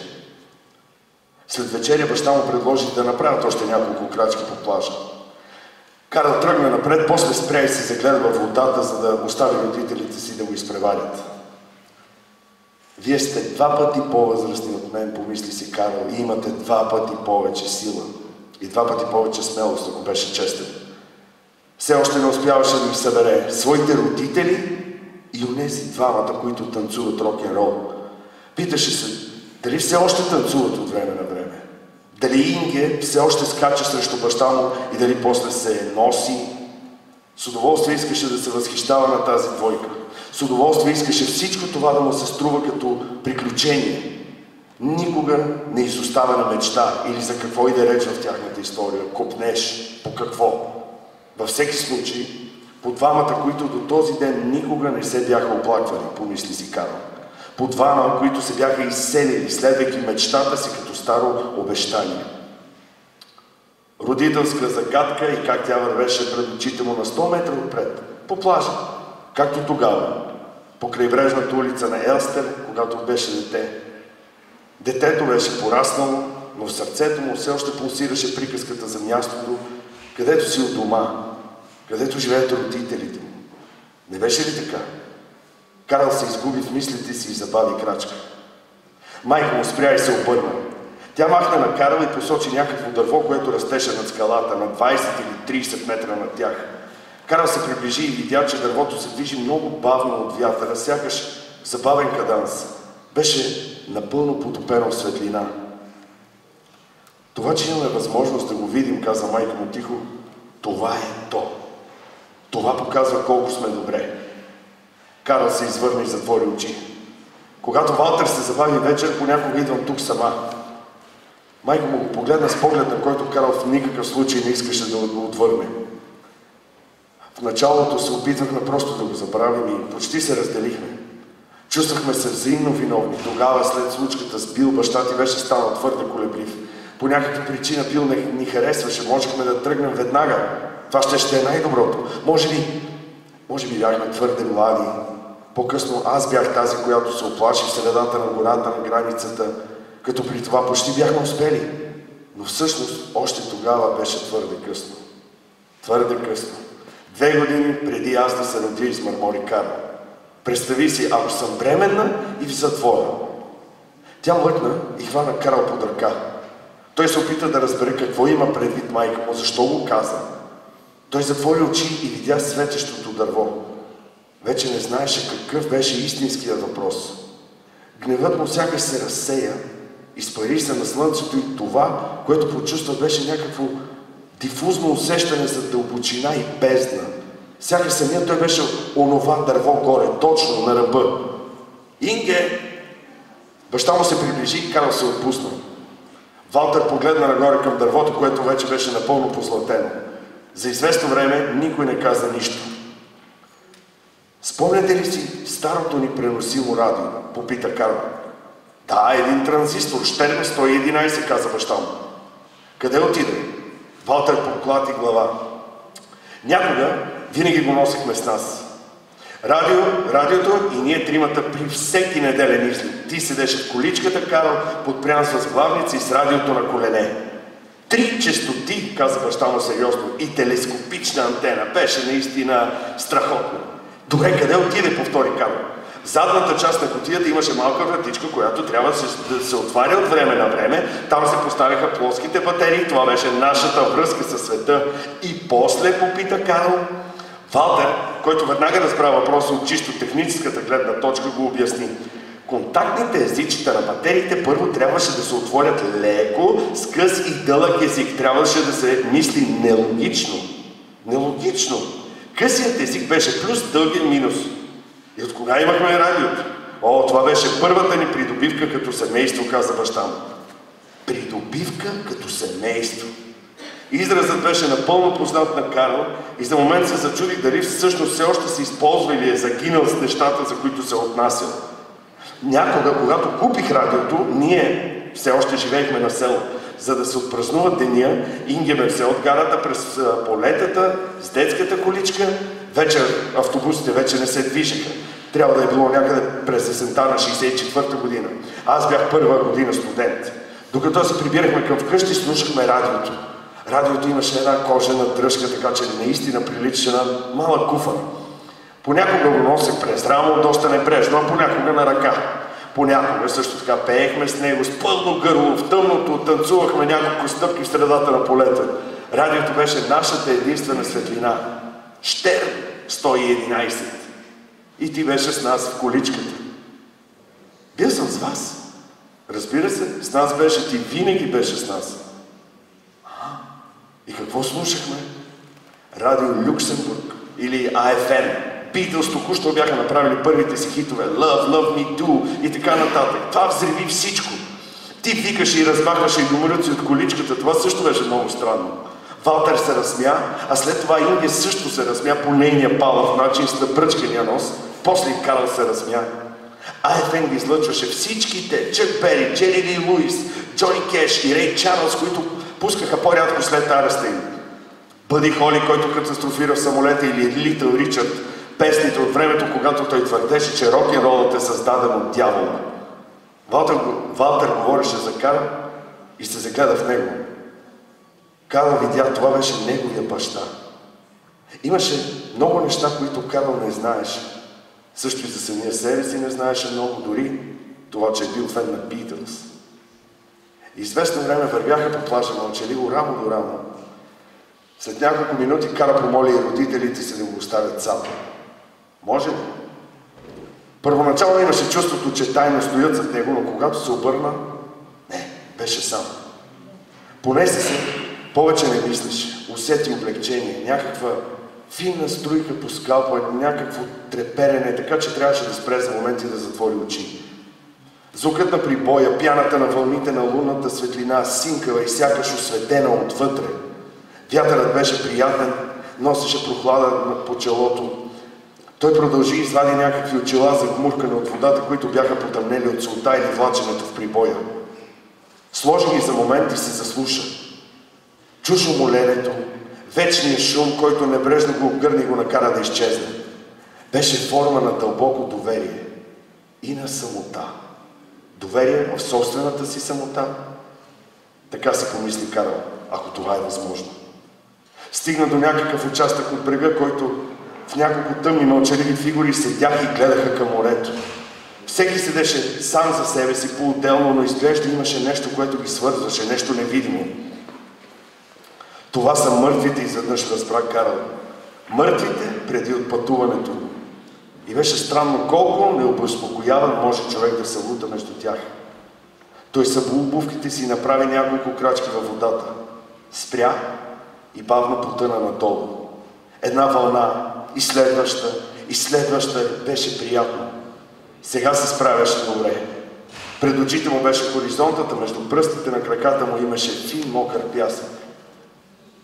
След вечеря баща му предложи да направят още няколко крачки по плажа. Карл тръгна напред, после спря и се загледа във водата, за да остави родителите си да го изпреварят. Вие сте 2 пъти по-възрастни от мен, помисли си Карл, и имате 2 пъти повече сила и 2 пъти повече смелост, ако беше честен. Все още не успяваше да ги събере своите родители и онези двамата, които танцуват рок-н-рол. Питаше се, дали все още танцуват от време на време? Дали Инге все още скача срещу баща му и дали после се носи? С удоволствие искаше да се възхищава на тази двойка. С удоволствие искаше всичко това да му се струва като приключение. Никога не изоставена мечта или за какво и да реч в тяхната история. Копнеш. По какво? Във всеки случай, по двамата, които до този ден никога не се бяха оплаквали, помисли си Карл. По двама, които се бяха изселили, следвайки мечтата си като старо обещание. Родителска загадка и как тя вървеше пред очите му на 100 метра отпред, по плажа, както тогава, по крайбрежната улица на Елстер, когато беше дете. Детето беше пораснало, но в сърцето му все още пулсираше приказката за мястото, където си от дома, където живеят родителите му. Не беше ли така? Карл се изгуби в мислите си и забави крачка. Майка му спря и се обърна. Тя махна на Карл и посочи някакво дърво, което растеше над скалата, на 20 или 30 метра над тях. Карл се приближи и видя, че дървото се движи много бавно от вятъра, сякаш забавен каданс. Беше напълно потопено в светлина. Това, че имаме възможност да го видим, каза майка му тихо, това е то. Това показва колко сме добре. Карл се извърна и затвори очи. Когато Валтер се забави вечер, понякога идвам тук сама. Майка му го погледна с поглед, на който Карл в никакъв случай не искаше да го отвърне. В началото се опитвахме просто да го забравим и почти се разделихме. Чувствахме се взаимно виновни. Тогава, след случката с Бил, баща ти беше станал твърде колеблив. По някаква причина Бил не ни харесваше. Можехме да тръгнем веднага. Това ще е най-доброто. Може би бяхме твърде млади. По-късно аз бях тази, която се оплаши в средата на гората на границата, като при това почти бяхме успели. Но всъщност още тогава беше твърде късно. Твърде късно. 2 години преди аз да се родя, измърмори Карл. Представи си, ако съм бременна и в затвора. Тя млъкна и хвана Карл под ръка. Той се опита да разбере какво има предвид майка му, защо го каза. Той затвори очи и видя светещото дърво. Вече не знаеше какъв беше истинският въпрос. Гневът му сякаш се разсея, изпари се на слънцето и това, което почувства, беше някакво дифузно усещане за дълбочина и бездна. Сякаш самият той беше онова дърво горе, точно на ръба. Инге! Баща му се приближи и Карл се отпусна. Валтер погледна нагоре към дървото, което вече беше напълно позлатено. За известно време никой не каза нищо. Спомняте ли си старото ни преносимо радио? Попита Карл. Да, един транзистор, Щерн 111, каза баща му. Къде отиде? Валтер поклати глава. Някога винаги го носихме с нас. Радиото и ние тримата при всеки неделен излет. Ти седеше в количката, Карл, подпрян с възглавница и с радиото на колене. 3 честоти, каза баща му сериозно, и телескопична антена. Беше наистина страхотно. Добре, къде отиде, повтори Карл. В задната част на кутията имаше малка вратичка, която трябва да се отваря от време на време. Там се поставяха плоските батерии. Това беше нашата връзка със света. И после, попита Карл. Валтер, който веднага разбра въпроса от чисто техническата гледна точка, го обясни. Контактните езичета на батериите първо трябваше да се отворят леко, с къс и дълъг език. Трябваше да се мисли нелогично. Нелогично. Късият език беше плюс, дългия минус. И от кога имахме радиото? О, това беше първата ни придобивка като семейство, каза баща му. Придобивка като семейство. Изразът беше напълно познат на Карл и за момент се зачудих дали всъщност все още се използва или е загинал с нещата, за които се отнасял. Някога, когато купих радиото, ние все още живеехме на село. За да се отпразнува деня, Инге ме взе от гарата през полетата с детската количка. Вече автобусите вече не се движеха. Трябва да е било някъде през есента на 64-та година. Аз бях първа година студент. Докато се прибирахме към вкъщи, слушахме радиото. Радиото имаше една кожена дръжка, така че наистина приличаше на малък куфар. Понякога го носех през рамо, доста небрежно, а понякога на ръка. Понякога също така пеехме с него с пълно гърло, в тъмното, танцувахме няколко стъпки в средата на полета. Радиото беше нашата единствена светлина. Щерн 111. И ти беше с нас в количката. Бил съм с вас. Разбира се, с нас беше, ти винаги беше с нас. И какво слушахме? Радио Люксембург или АФН. Beatles току-що бяха направили първите си хитове Love, Love Me Do и така нататък. Това взриви всичко. Ти викаше и размахваше и номеръци от количката. Това също беше много странно. Валтер се разсмя, а след това Инге също се разсмя по нейния палав начин с напръчкания нос. После и Карл се разсмя. АФН ги излъчваше всичките. Чък Бери, Джери Ли Луис, Джони Кеш и Рей Чарлз, които пускаха по-рядко след ареста им. Бъди Холи, който катастрофира в самолета, или Литъл Ричард, песните от времето, когато той твърдеше, че рок-н-ролът е създаден от дявола. Валтер говореше за Карл и се загледа в него. Карл видя, това беше неговия баща. Имаше много неща, които Карл не знаеше. Също и за самия себе си не знаеше много, дори това, че е бил фен на Beatles. Известно време вървяха по плажа мълчаливо, рамо до рамо. След няколко минути Карл помоли и родителите си да го оставят сам. Може ли? Първоначално имаше чувството, че тайно стоят зад него, но когато се обърна, не, беше сам. Понесе се, повече не мислеше, усети облегчение, някаква финна струйка по скалпа, някакво треперене, така че трябваше да спре за момент и да затвори очи. Звукът на прибоя, пяната на вълните на лунната светлина, синкава и сякаш осветена отвътре. Вятърът беше приятен, носеше прохлада по челото. Той продължи и извади някакви очила за гмуркане от водата, които бяха потъмнели от солта или влаченето в прибоя. Сложи ги за момент и се заслуша. Чу шумоленето, вечният шум, който небрежно го обгърна и го накара да изчезне. Беше форма на дълбоко доверие и на самота. Доверие в собствената си самота. Така си помисли Карл, ако това е възможно. Стигна до някакъв участък от брега, който в няколко тъмни мълчаливи фигури седяха и гледаха към морето. Всеки седеше сам за себе си, по-отделно, но изглежда имаше нещо, което ги свързваше, нещо невидимо. Това са мъртвите, изведнъж разбра Карл. Мъртвите преди отпътуването. И беше странно колко необезпокояван може човек да се лута между тях. Той събу обувките си и направи няколко крачки във водата. Спря и бавно потъна надолу. Една вълна, и следваща, беше приятно. Сега се справяше добре. Пред очите му беше хоризонтата, между пръстите на краката му имаше фин мокър пясък.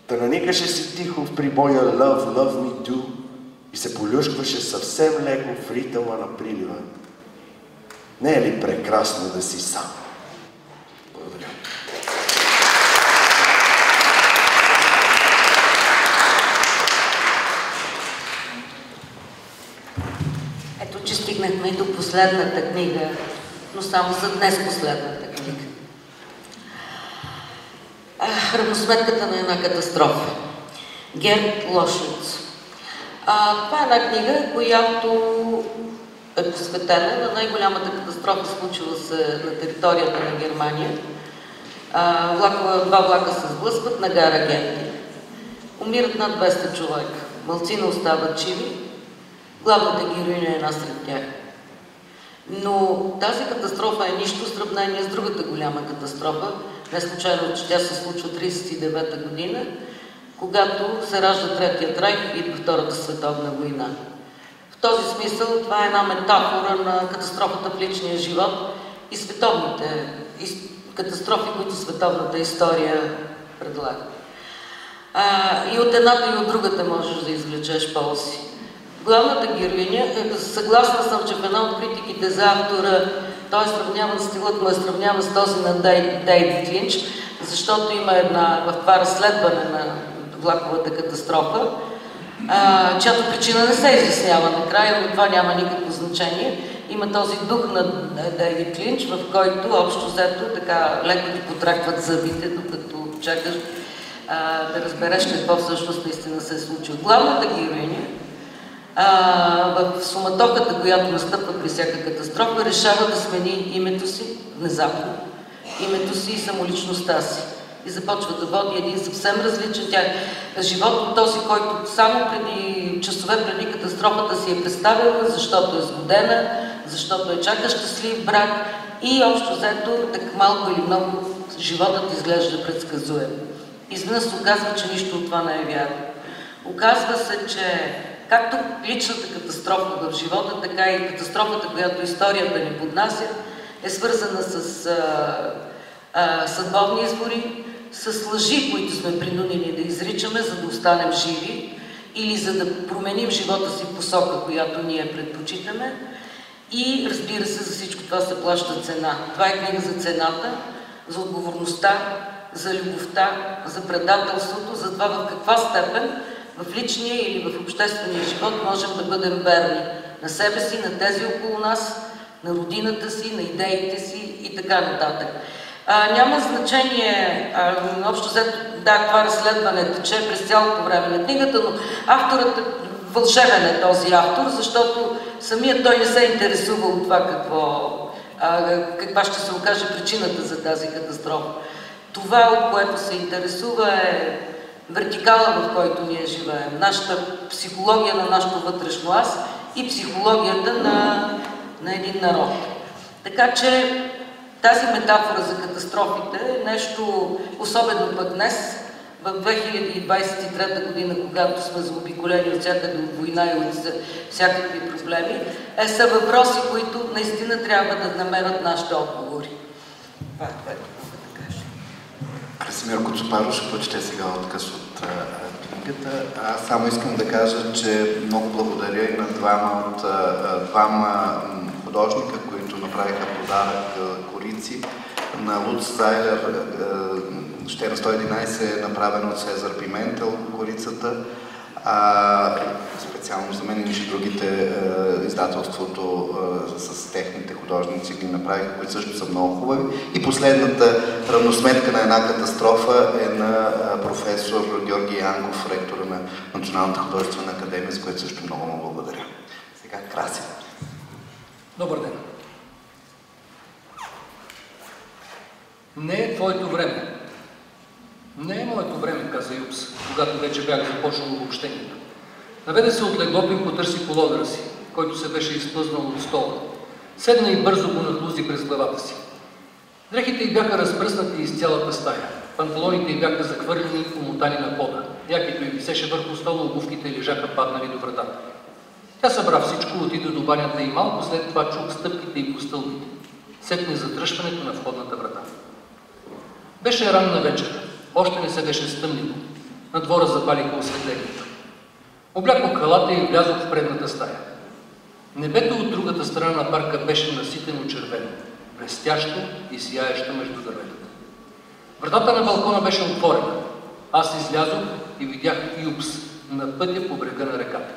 Та наникаше си тихо в прибоя Love, Love Me Do и се полюшкваше съвсем леко в ритъма на прилива. Не е ли прекрасно да си сам? Благодаря. Ето, че стигнахме и до последната книга, но само за днес последната книга. Равносметката на една катастрофа. Герт Лошвиц. Това е една книга, която е посветена на най-голямата катастрофа, случила се на територията на Германия. Два влака се сблъскват на гара Генти. Умират над 200 човека. Малцина остават живи. Главната героиня е една сред тях. Но тази катастрофа е нищо в сравнение с другата голяма катастрофа. Не случайно, че тя се случва 1939 година, когато се ражда Третият райх и идва Втората световна война. В този смисъл това е една метафора на катастрофата в личния живот и световните катастрофи, които световната история предлага. И от едната и от другата можеш да извлечеш ползи. Главната героиня, съгласна съм, че в една от критиките за автора, той стилът му е сравнява с този на Дейвид Линч, защото има в това разследване на влаковата катастрофа, чиято причина не се изяснява накрая, но това няма никакво значение. Има този дух на Дейвид Линч, в който общо взето така леко ти потракват зъбите, докато чакаш да разбереш какво всъщност наистина се е случило. Главната героиня в суматохата, която настъпва при всяка катастрофа, решава да смени името си внезапно, името си и самоличността си. И започва да води един съвсем различен живот от този, който само часове преди катастрофата си е представила, защото е сгодена, защото чака щастлив брак и общо взето, така малко или много, животът изглежда предсказуем. Изведнъж се оказва, че нищо от това не е вярно. Оказва се, че както личната катастрофа в живота, така и катастрофата, която историята ни поднася, е свързана с съдбовни избори, с лъжи, които сме принудени да изричаме, за да останем живи или за да променим живота си в посока, която ние предпочитаме. И разбира се, за всичко това се плаща цена. Това е книга за цената, за отговорността, за любовта, за предателството, за това в каква степен в личния или в обществения живот можем да бъдем верни на себе си, на тези около нас, на родината си, на идеите си и така нататък. Няма значение, общо взето, да, това разследване тече през цялото време на книгата, но авторът вълшебен е този автор, защото самият той не се интересува от това каква ще се окаже причината за тази катастрофа. Това, от което се интересува, е вертикала, в който ние живеем. Нашата психология на нашето вътрешно аз и психологията на един народ. Така че тази метафора за катастрофите е нещо особено пък днес, в 2023 година, когато сме заобиколени от всякъде от война и от всякакви проблеми, са въпроси, които наистина трябва да намерят нашите отговори. Това е което мога да кажа. Красимир Коцопаров ще прочете сега отказ от книгата. Аз само искам да кажа, че много благодаря и на двама художника, които направиха подарък корици. На Луц Зайлер Щерн 111 е направена от Сезар Пиментел корицата. Специално за мен и между другите издателството с техните художници ги направиха, които също са много хубави. И последната равносметка на една катастрофа е на професор Георги Янков, ректора на Националната художествена академия, за което също много му благодаря. Сега Краси. Добър ден. Не е твоето време. Не е моето време, каза Юпс, когато вече бях започнал обобщението. Наведе се от леглото и потърси половера си, който се беше изплъзнал от стола. Седна и бързо го нахлузи през главата си. Дрехите й бяха разпръснати из цялата стая. Панталоните й бяха захвърлени и умотани на пода. Якито й висеше върху стола, обувките й лежаха паднали до вратата. Тя събра всичко, отиде до банята и малко след това чук стъпките й по стълбите. Сетне затръшването на входната врата. Беше ранна вечер. Още не се беше стъмнило. На двора запалиха осветлението. Облякох халата и влязох в предната стая. Небето от другата страна на парка беше наситено червено, блестящо и сияещо между дърветата. Вратата на балкона беше отворена. Аз излязох и видях Юпс на пътя по брега на реката.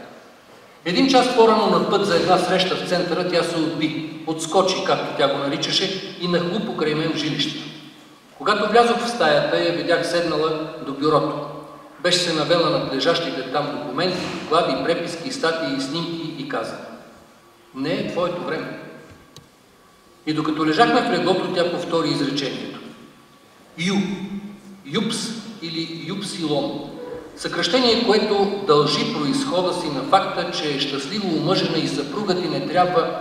Един час по-рано на път за една среща в центъра тя се отби, отскочи, както тя го наричаше, и нахлу покрай мен в жилището. Когато влязох в стаята, я видях седнала до бюрото. Беше се навела над лежащите там документи, доклади, преписки, статии и снимки и каза: не е твоето време. И докато лежахме в леглото, тя повтори изречението. Юпс или Юпсилон. Съкращение, което дължи произхода си на факта, че е щастливо омъжена и съпругът ти не трябва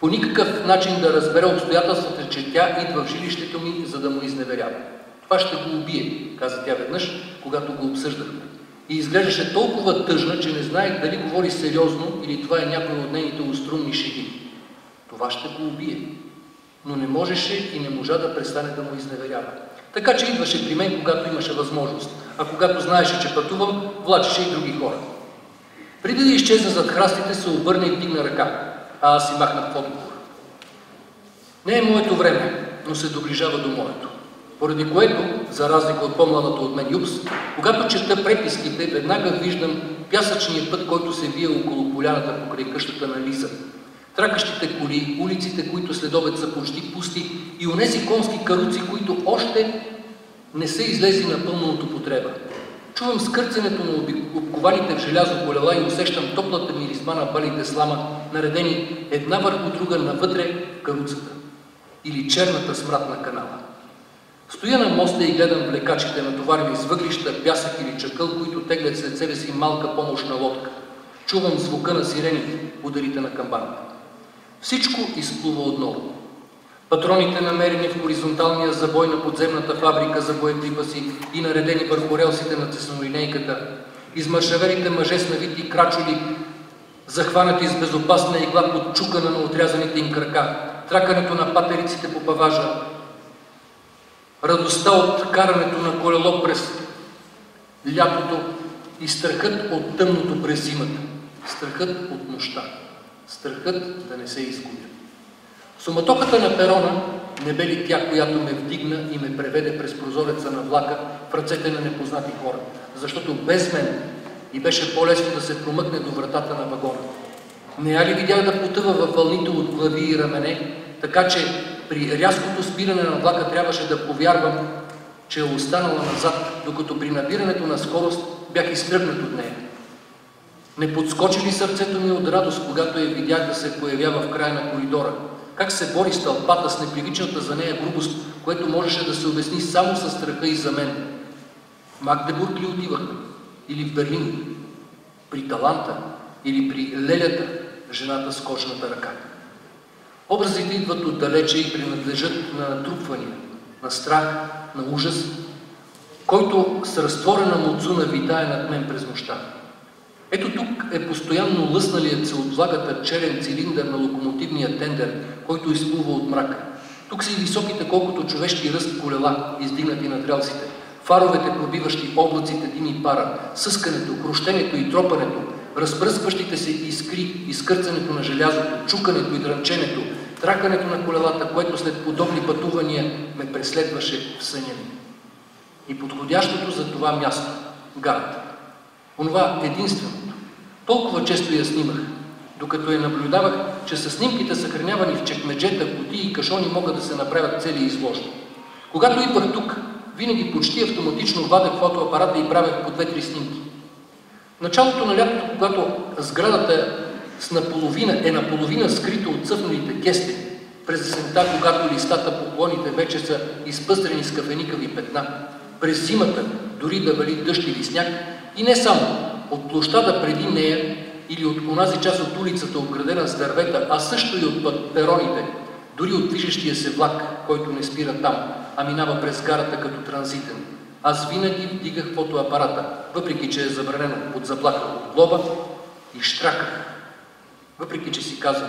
по никакъв начин да разбере обстоятелствата, че тя идва в жилището ми, за да му изневерява. Това ще го убие, каза тя веднъж, когато го обсъждахме. И изглеждаше толкова тъжна, че не знаех дали говори сериозно или това е някой от нейните острумни шеги. Това ще го убие. но не можеше и не можа да престане да му изневерява. Така че идваше при мен, когато имаше възможност, а когато знаеше, че пътувам, влачеше и други хора. Преди да изчезна зад храстите, се обърна и вдигна ръка, а аз си махнах в отговор. Не е моето време, но се доближава до моето. Поради което, за разлика от по-младата от мен Юпс, когато чета преписките, веднага виждам пясъчния път, който се вие около поляната покрай къщата на Лиза. Тракащите коли, улиците, които след обед са почти пусти, и онези конски каруци, които още не са излезли напълно от употреба. Чувам скърцането на обкованите в желязо колела и усещам топлата миризма на балите слама, наредени една върху друга навътре в каруцата. Или черната смрад на канала. Стоя на моста и гледам влекачите, натоварени с въглища, пясък или чакъл, които теглят след себе си малка помощна лодка. Чувам звука на сирените, ударите на камбаната. Всичко изплува отново. Патроните, намерени в хоризонталния забой на подземната фабрика за боеприпаси и наредени върху релсите на теснолинейката, измършаверите мъже с навити крачоли, захванати с безопасна игла под чукана на отрязаните им крака, тракането на патериците по паважа, радостта от карането на колело през лятото и страхът от тъмното през зимата, страхът от нощта, страхът да не се изгубя. Суматохата на перона не бе ли тя, която ме вдигна и ме преведе през прозореца на влака в ръцете на непознати хора, защото без мен и беше по-лесно да се промъкне до вратата на вагона. Не я ли видях да потъва във вълните от глави и рамене, така че при рязкото спиране на влака трябваше да повярвам, че е останала назад, докато при набирането на скорост бях изтръгнат от нея. Не подскочи ли сърцето ми от радост, когато я видях да се появява в края на коридора? Как се бори с тълпата, с непривичната за нея грубост, което можеше да се обясни само със страха и за мен. В Магдебург ли отивахме? Или в Берлин? При таланта? Или при лелята, жената с кожната ръка? Образите идват отдалече и принадлежат на натрупвания, на страх, на ужас, който с разтворена муцуна витае над мен през нощта. Ето тук е постоянно лъсналият се от влагата черен цилиндър на локомотивния тендер, който изплува от мрака. Тук са и високите, колкото човешки ръст колела, издигнати над релсите, фаровете, пробиващи облаците дим и пара, съскането, хрущенето и тропането, разпръскващите се искри, изкърцането на желязото, чукането и дрънченето, тракането на колелата, което след подобни пътувания ме преследваше в съня ми. И подходящото за това място – гарата. Онова единственото. Толкова често я снимах, докато я наблюдавах, че със снимките, съхранявани в чекмеджета, кутии и кашони, могат да се направят цели изложби. Когато идвах тук, винаги почти автоматично вадех фотоапарата и правех по 2-3 снимки. В началото на лятото, когато сградата е наполовина скрита от цъфналите кестени, през есента, когато листата по клоните вече са изпъстрени с кафеникави петна, през зимата, дори да вали дъжд или сняг, и не само от площада преди нея или от онази част от улицата, обградена с дървета, а също и от пероните, дори от движещия се влак, който не спира там, а минава през гарата като транзитен. Аз винаги вдигах фотоапарата, въпреки че е забранено под заплаха от глоба, и щраках. Въпреки че си казах,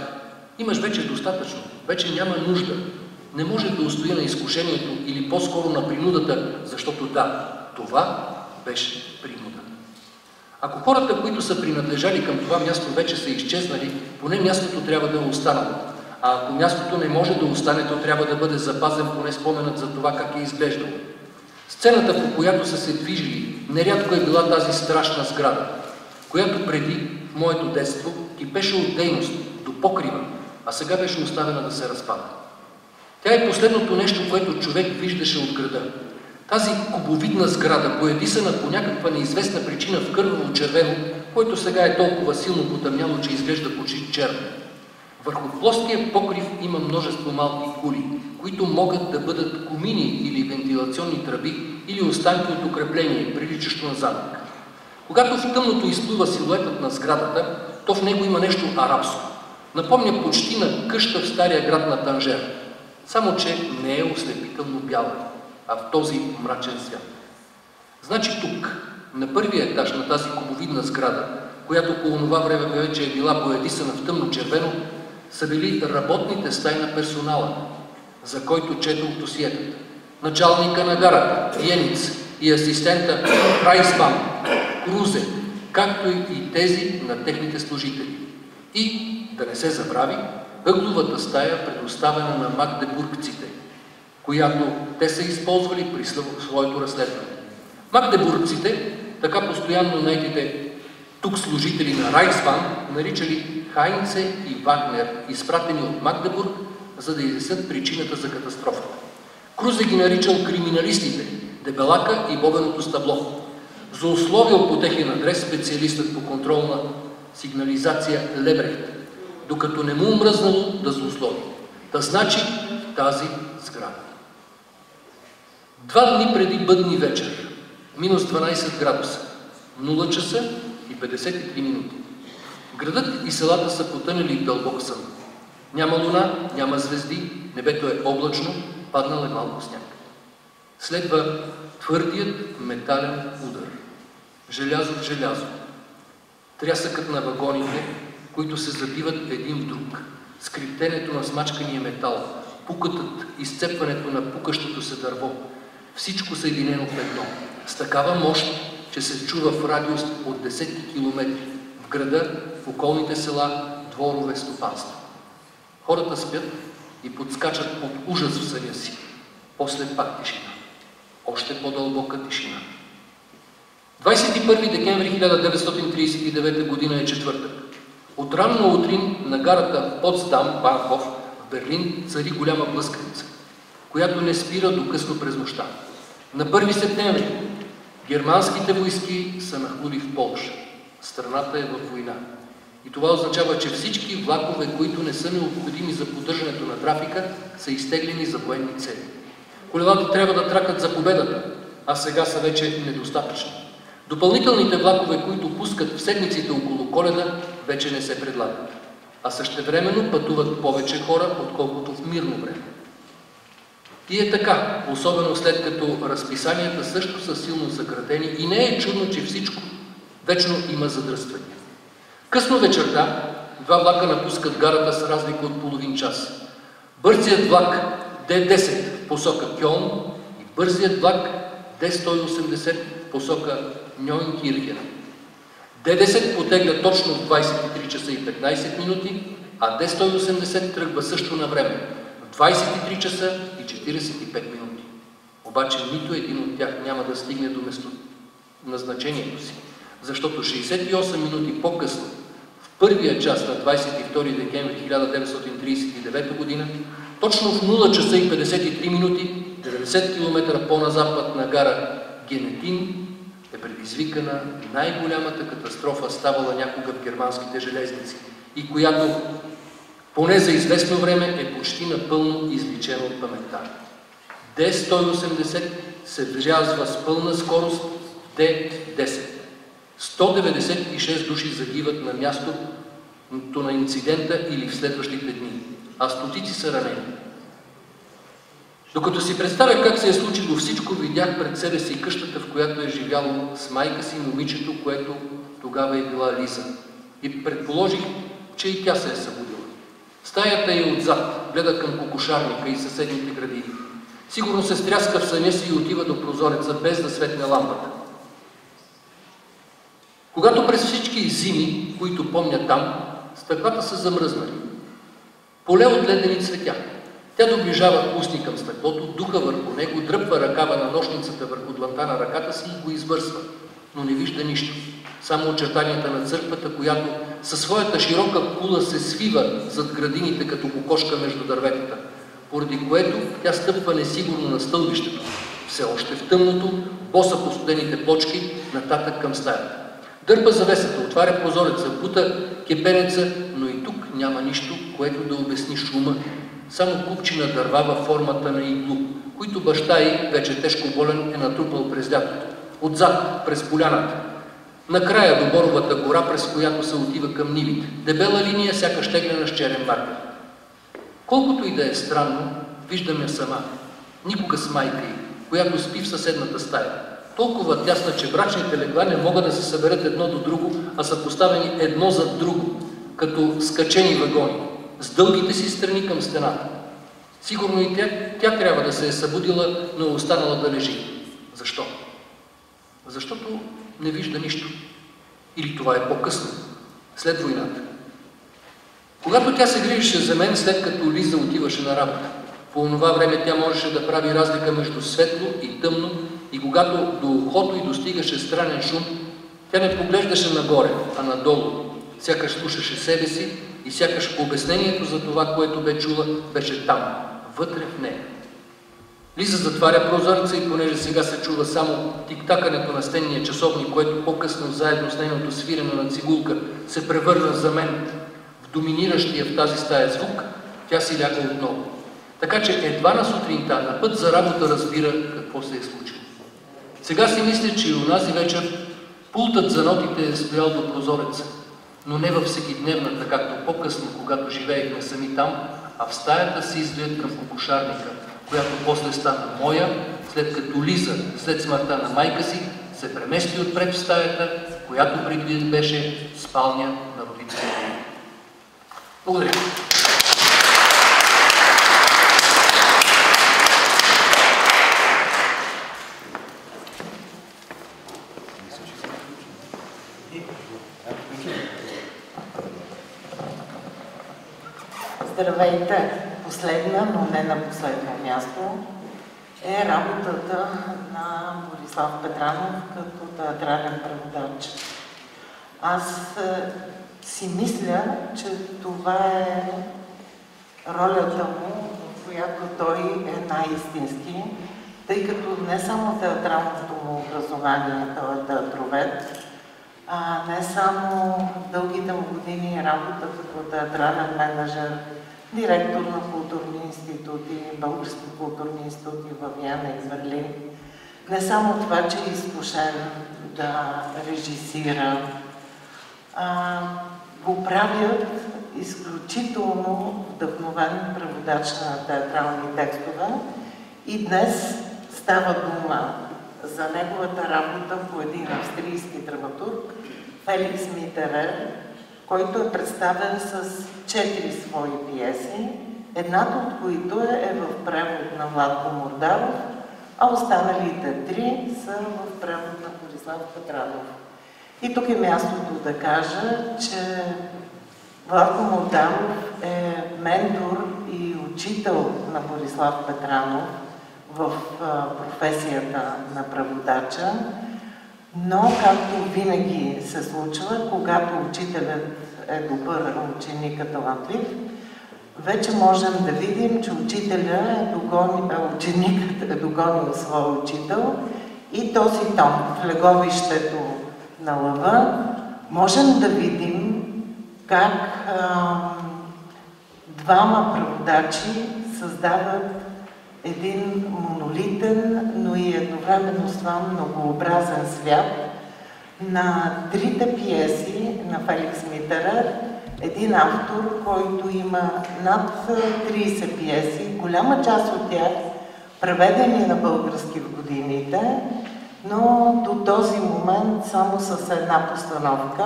имаш вече достатъчно, вече няма нужда. Не може да устоя на изкушението или по-скоро на принудата, защото да, това беше принуда. Ако хората, които са принадлежали към това място, вече са изчезнали, поне мястото трябва да е останало. А ако мястото не може да остане, то трябва да бъде запазен поне споменът за това как е изглеждало. Сцената, по която са се движили, нерядко е била тази страшна сграда, която преди, в моето детство, кипеше от дейност до покрива, а сега беше оставена да се разпада. Тя е последното нещо, което човек виждаше от града. Тази кубовидна сграда, боядисана по някаква неизвестна причина в кърваво червено, което сега е толкова силно потъмняло, че изглежда почти черно. Върху плоския покрив има множество малки кули, които могат да бъдат комини или вентилационни тръби, или останки от укрепление, приличащо на замък. Когато в тъмното изплува силуетът на сградата, то в него има нещо арабско. Напомня почти на къща в стария град на Танжер, само че не е ослепително бяла, а в този мрачен свят. Значи тук, на първия етаж на тази кубовидна сграда, която по онова време вече е била боядисана в тъмно червено, са били работните стаи на персонала. за който четох досиетата, началника на гарата, Йениц и асистента Райсбан, Крузе, както и тези на техните служители. И, да не се забрави, ъгловата стая, предоставена на магдебургците, която те са използвали при своето разследване. Магдебургците, така постоянно наетите тук служители на Райхсбан, наричали Хайнце и Вагнер, изпратени от Магдебург, за да изяснят причината за катастрофата. Крузе ги наричал криминалистите, Дебелака и бобеното стъбло. Злоусловил по техен адрес специалистът по контролна сигнализация Лебрехт, докато не му мръзнало да злоуслови. Та значи в тази сграда. 2 дни преди бъдни вечер, минус 12 градуса, 0 часа и 53 минути. Градът и селата са потънали в дълбок сън. Няма луна, няма звезди, небето е облачно, паднал е малко сняг. Следва твърдият метален удар. Желязо в желязо. Трясъкът на вагоните, които се забиват един в друг. Скриптенето на смачкания метал, пукътът, изцепването на пукащото се дърво. Всичко съединено в едно. С такава мощ, че се чува в радиус от десетки километри. В града, в околните села, дворове, стопанства. Хората спят и подскачат от ужас в съня си. После пак тишина. Още по-дълбока тишина. 21 декември 1939 година е четвъртък. От ранно утрин на гарата в Потсдам, Банхоф, в Берлин, цари голяма блъскавица, която не спира до късно през нощта. На 1 септември германските войски са нахлули в Полша. Страната е във война. И това означава, че всички влакове, които не са необходими за поддържането на трафика, са изтеглени за военни цели. Колелата трябва да тракат за победата, а сега са вече недостатъчни. Допълнителните влакове, които пускат в седмиците около Коледа, вече не се предлагат. А същевременно пътуват повече хора, отколкото в мирно време. И е така, особено след като разписанията също са силно съкратени и не е чудно, че всичко вечно има задръствания. Късно вечерта 2 влака напускат гарата с разлика от половин час. Бързият влак Д-10 в посока Кьолн и бързият влак Д-180 в посока Ньойнкирхен. Д-10 потегля точно в 23 часа и 15 минути, а Д-180 тръгва също на време в 23 часа и 45 минути. Обаче нито един от тях няма да стигне до местоназначението си, защото 68 минути по-късно, в първия час на 22 декември 1939 година, точно в 0 часа и 53 минути, 90 км по-на запад на гара Генетин, е предизвикана най-голямата катастрофа, ставала някога в германските железници и която поне за известно време е почти напълно изличена от паметта. Д-180 се врязва с пълна скорост в Д-10. 196 души загиват на мястото на инцидента или в следващите дни, а стотици са ранени. Докато си представя как се е случило всичко, видях пред себе си къщата, в която е живяло с майка си момичето, което тогава е била Лиза. И предположих, че и тя се е събудила. Стаята е отзад, гледа към кокошарника и съседните градини. Сигурно се стряска в съня си и отива до прозореца, без да светне лампата. Когато през всички зими, които помня там, стъклата са замръзнали. Поле от ледени цветя. Тя доближава устни към стъклото, духа върху него, дръпва ръкава на нощницата върху дланта на ръката си и го извърсва, но не вижда нищо. Само очертанията на църквата, която със своята широка кула се свива зад градините като кокошка между дърветата, поради което тя стъпва несигурно на стълбището, все още в тъмното, боса по студените плочки, нататък към стаята. Дърпа завесата, отваря прозореца, бута кепенеца, но и тук няма нищо, което да обясни шума. Само купчина дърва във формата на иглу, които баща й, вече тежко болен, е натрупал през лятото. Отзад, през поляната. Накрая до Боровата гора, през която се отива към нивите. Дебела линия, сякаш теглена с черен маркер. Колкото и да е странно, виждам я сама. Никога с майка й, която спи в съседната стая. Толкова тясна, че брачните легла не могат да се съберат едно до друго, а са поставени едно зад друго, като скачени вагони, с дългите си страни към стената. Сигурно и тя трябва да се е събудила, но е останала да лежи. Защо? Защото не вижда нищо. Или това е по-късно, след войната. Когато тя се грижеше за мен, след като Лиза отиваше на работа, по това време тя можеше да прави разлика между светло и тъмно, и когато до ухото й достигаше странен шум, тя не поглеждаше нагоре, а надолу. Сякаш слушаше себе си и сякаш обяснението за това, което бе чула, беше там, вътре в нея. Лиза затваря прозореца и понеже сега се чува само тиктакането на стенния часовник, което по-късно заедно с нейното свирене на цигулка се превърна за мен в доминиращия в тази стая звук, тя си ляга отново. Така че едва на сутринта, на път за работа, разбира какво се е случило. Сега си мисля, че и онази вечер пултът за нотите е стоял до прозореца, но не във всекидневната, както по-късно, когато живеехме сами там, а в стаята си изглед към кокошарника, която после стана моя, след като Лиза, след смъртта на майка си, се премести отпред в стаята, която преди беше спалня на родителите. Благодаря. Здравейте! Последна, но не на последно място, е работата на Борислав Петранов като театрален преводач. Аз си мисля, че това е ролята му, в която той е най-истински, тъй като не само театралното му образование, той е театровед, не само дългите му години работа като театрален менеджер, директор на културни институти, български културни институти в Виена и Берлин. Не само това, че е изкушен да режисира, го правят изключително вдъхновен преводач на театрални текстове. И днес става дума за неговата работа по един австрийски драматург, Феликс Митерер, който е представен с 4 свои пиеси, едната от които е в превод на Владко Мордаров, а останалите 3 са в превод на Борислав Петранов. И тук е мястото да кажа, че Владко Мордаров е ментор и учител на Борислав Петранов в професията на преводача, но както винаги се случва, когато учителят е добър, ученикът талантлив, вече можем да видим, че ученикът е догонил своя учител и този том в леговището на лъва можем да видим как двама преводачи създават един монолитен, но и едновременно с това многообразен свят на 3 пиеси на Феликс Митерер, един автор, който има над 30 пиеси, голяма част от тях преведени на български в годините, но до този момент само с една постановка.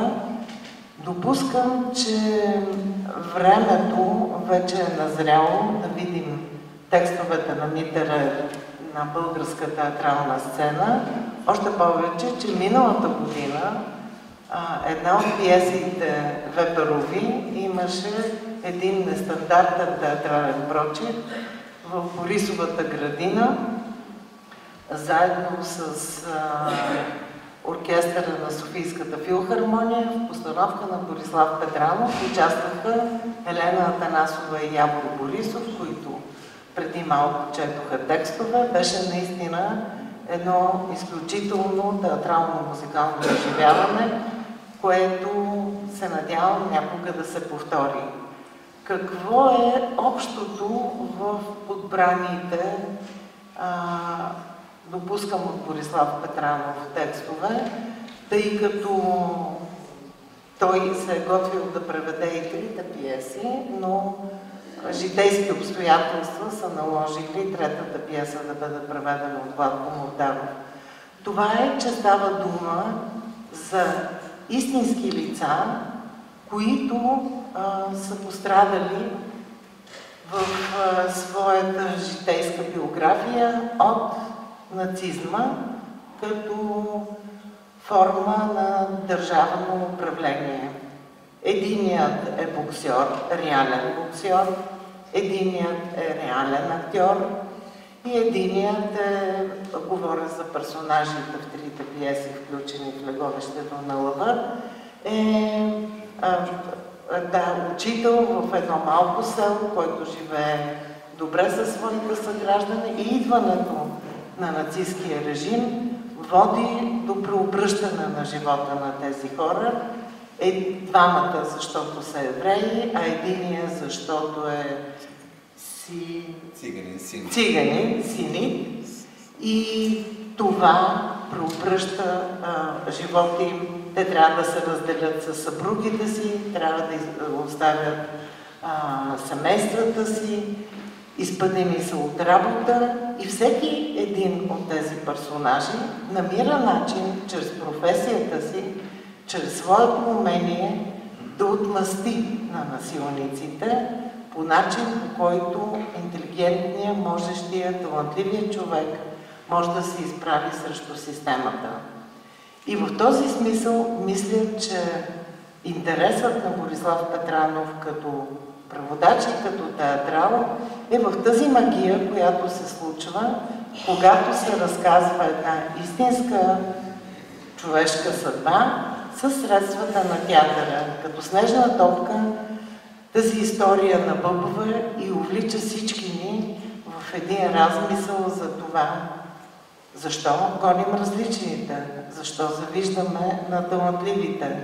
Допускам, че времето вече е назряло да видим текстовете на Митерер на българска театрална сцена. Още повече, че миналата година една от пиесите Веперови имаше един нестандартен театрален прочит в Борисовата градина, заедно с оркестъра на Софийската филхармония в постановка на Борислав Петранов. Участваха Елена Атанасова и Явор Борисов, които преди малко четоха текстове. Беше наистина едно изключително театрално-музикално преживяване, което се надявам някога да се повтори. Какво е общото в подбраните, допускам от Борислав Петранов текстове, тъй като той се е готвил да преведе и 3 пиеси, но житейски обстоятелства са наложили 3-та пиеса да бъде преведена от Владко Мордаров. Това е, че става дума за истински лица, които са пострадали в своята житейска биография от нацизма като форма на държавно управление. Единият е боксер, реален боксер, единият е реален актьор и единият е, говоря за персонажите в трите пиеси, включени в Леговището на лъва, учител в едно малко село, който живее добре със своите съграждани, и идването на нацистския режим води до преобръщане на живота на тези хора. Двамата, защото са евреи, а единия, защото е циганин, синит. И това преобръща живота им. Те трябва да се разделят с съпругите си, трябва да оставят семействата си, изпъдени са от работа и всеки един от тези персонажи намира начин чрез професията си, чрез своето умение да отмъсти на насилниците по начин, по който интелигентният, можещият, талантливият човек може да се изправи срещу системата. И в този смисъл мисля, че интересът на Борислав Петранов като преводач и като театрал е в тази магия, която се случва, когато се разказва една истинска човешка съдба със средствата на театъра. Като снежна топка тази история набъбва и увлича всички ни в един размисъл за това, защо гоним различните, защо завиждаме на талантливите.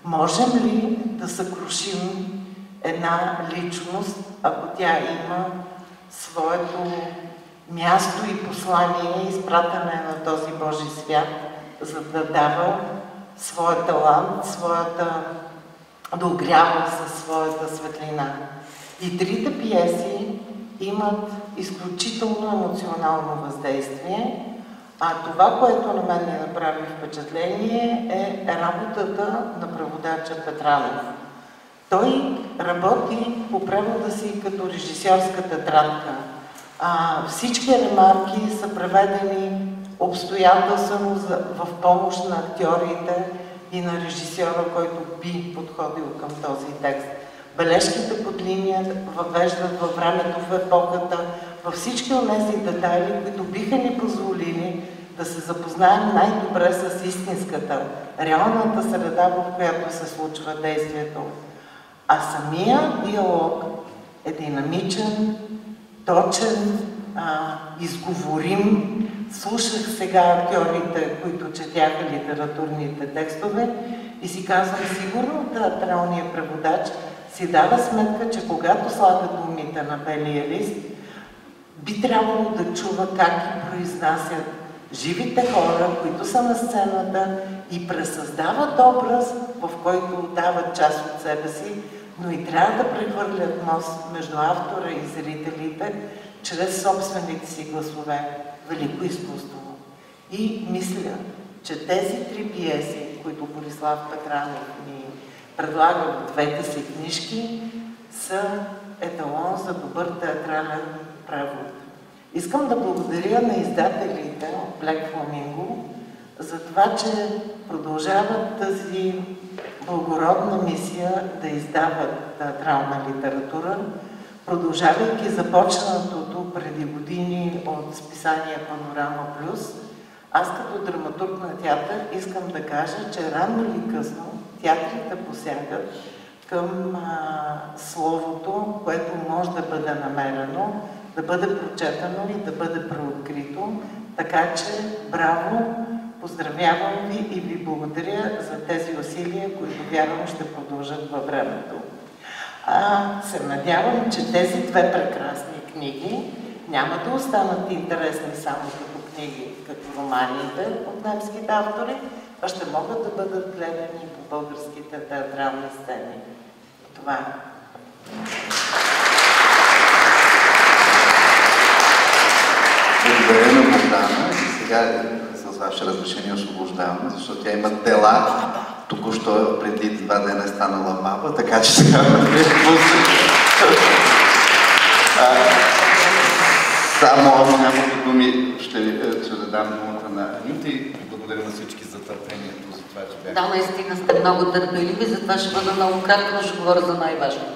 Можем ли да съкрушим една личност, ако тя има своето място и послание, изпратене на този Божий свят, за да дава своя талант, да огрява със своята светлина. И трите пиеси имат изключително емоционално въздействие, а това, което на мен ми направи впечатление, е работата на преводача Петранов. Той работи по превода си като режисьорска тетрадка. Всички ремарки са преведени обстоятелствено в помощ на актьорите и на режисьора, който би подходил към този текст. Бележките под линия въвеждат във времето, в епохата, във всички от тези детайли, които биха ни позволили да се запознаем най-добре с истинската, реалната среда, в която се случва действието. А самия диалог е динамичен, точен, изговорим. Слушах сега актьорите, които четяха литературните текстове и си казвам, сигурно театралният преводач си дава сметка, че когато слага думите на белия лист, би трябвало да чува как ги произнасят живите хора, които са на сцената и пресъздават образ, в който дават част от себе си, но и трябва да прехвърлят мост между автора и зрителите чрез собствените си гласове. Велико изкуство. И мисля, че тези три пиеси, които Борислав Петранов ни предлага в двете си книжки, са еталон за добър театрален превод. Искам да благодаря на издателите от Black Flamingo за това, че продължават тази благородна мисия да издават театрална литература, продължавайки започнатото преди години от списание Панорама Плюс. Аз като драматург на театър искам да кажа, че рано или късно театрите посягат към словото, което може да бъде намерено, да бъде прочетено и да бъде преоткрито. Така че, браво, поздравявам ви и ви благодаря за тези усилия, които вярвам ще продължат във времето. Се надявам, че тези две прекрасни книги няма да останат интересни само като книги, като романите от немските автори, а ще могат да бъдат гледани по българските театрални сцени. Това е. Благодаря на Богдана и сега с ваше разрешение освобождаваме, защото тя има дела. Току-що преди 2 дена е станала баба, така че сега Само няколко думи ще дадам думата на Анита и благодаря на всички за търпението, за това, че бяха. Да, наистина сте много търпеливи, затова ще бъда много кратко, но ще говоря за най-важното.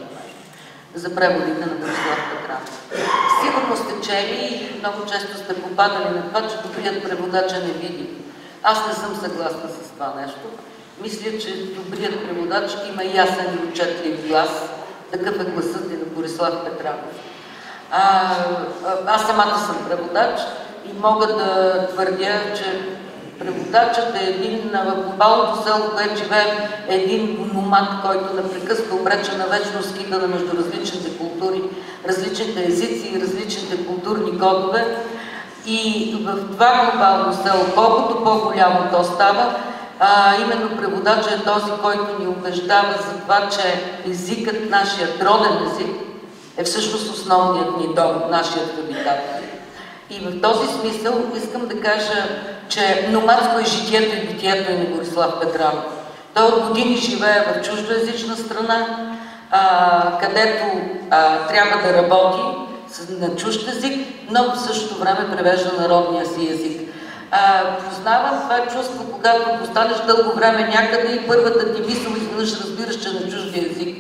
За преводите на Борислав Петранов. Сигурно сте чели и много често сте попадали на това, че добрият преводач е невидим. Аз не съм съгласна с това нещо. Мисля, че добрият преводач има ясен и отчетлив глас. Такъв е гласът и на Борислав Петранов. Аз самата съм преводач и мога да твърдя, че преводачът е един в глобалното село, което живее един номад, който непрекъснато обрече на вечно скитане между различните култури, различните езици и различните културни кодове. И в това глобално село, колкото по-голямо то става, именно преводачът е този, който ни убеждава за това, че езикът, нашият роден език, е всъщност основният ни дом, нашият обитател. И в този смисъл искам да кажа, че номадско е житието и битието на Борислав Петранов. Той от години живее в чуждоезична страна, където трябва да работи на чужд език, но в същото време превежда народния си език. Познавам това чувство, когато останеш дълго време някъде и първата ти мисъл изведнъж разбираш, че на чуждия език.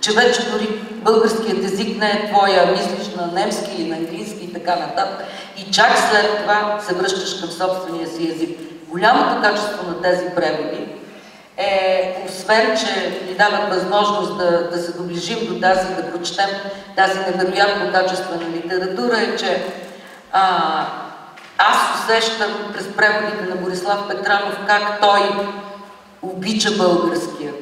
Че вече дори българският език не е твоя, мислиш на немски или на английски и така нататък. И чак след това се връщаш към собствения си език. Голямото качество на тези преводи е, освен че ни дават възможност да се доближим до тази, да прочетем тази невероятно качествена литература, е, че аз усещам през преводите на Борислав Петранов как той обича българския.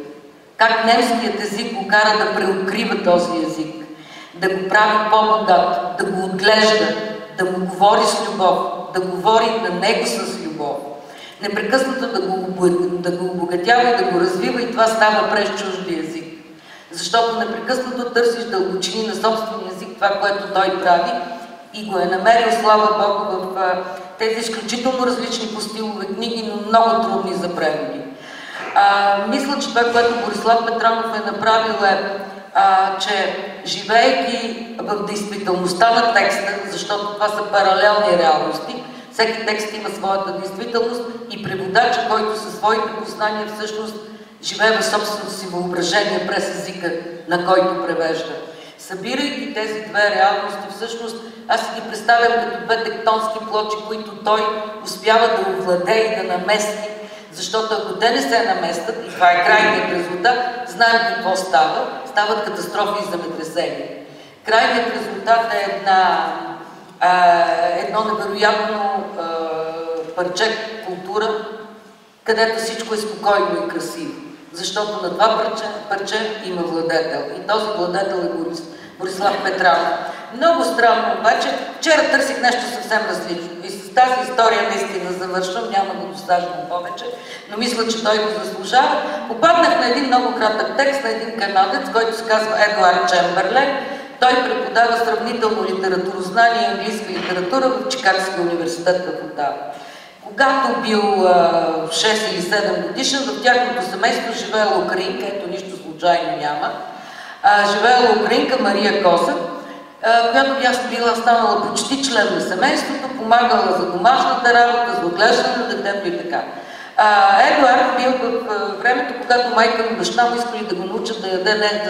Как немският език го кара да преоткрива този език, да го прави по-богат, да го отглежда, да му говори с любов, да говори на него с любов. Непрекъснато да го обогатява и да го развива, и това става през чуждия език. Защото непрекъснато търсиш дълбочини на собствения език, това, което той прави, и го е намерил, слава Богу, в тези изключително различни по стилове книги, но много трудни за преводи. Мисля, че това, което Борислав Петранов е направил, е, че живеейки в действителността на текста, защото това са паралелни реалности, всеки текст има своята действителност, и преводача, който със своите познания всъщност живее в собственото си въображение през езика, на който превежда. Събирайки тези две реалности, всъщност аз си ги представям като две тектонски плочи, които той успява да овладее и да намести, защото ако те не се наместят, и това е крайният резултат, знаем какво става. Стават катастрофи и земетресения. Крайният резултат е едно невероятно парче култура, където всичко е спокойно и красиво. Защото на това парче има владетел. И този владетел е Борислав Петранов. Много странно обаче, вчера търсих нещо съвсем различно. И с тази история наистина завършвам, няма да досаждам повече, но мисля, че той го заслужава. Попаднах на един много кратък текст на един канадец, който се казва Едуард Чемберлен. Той преподава сравнително литературознание и английска литература в Чикагския университет в Отава. Когато бил 6 или 7 годишен, в тяхното семейство живеела украинка, ето нищо случайно няма, живеела украинка Мария Козак, която била станала почти член на семейството, помагала за домашната работа, за отглеждане на детето и така. Едуард бил в времето, когато майка и баща му искали да го научат да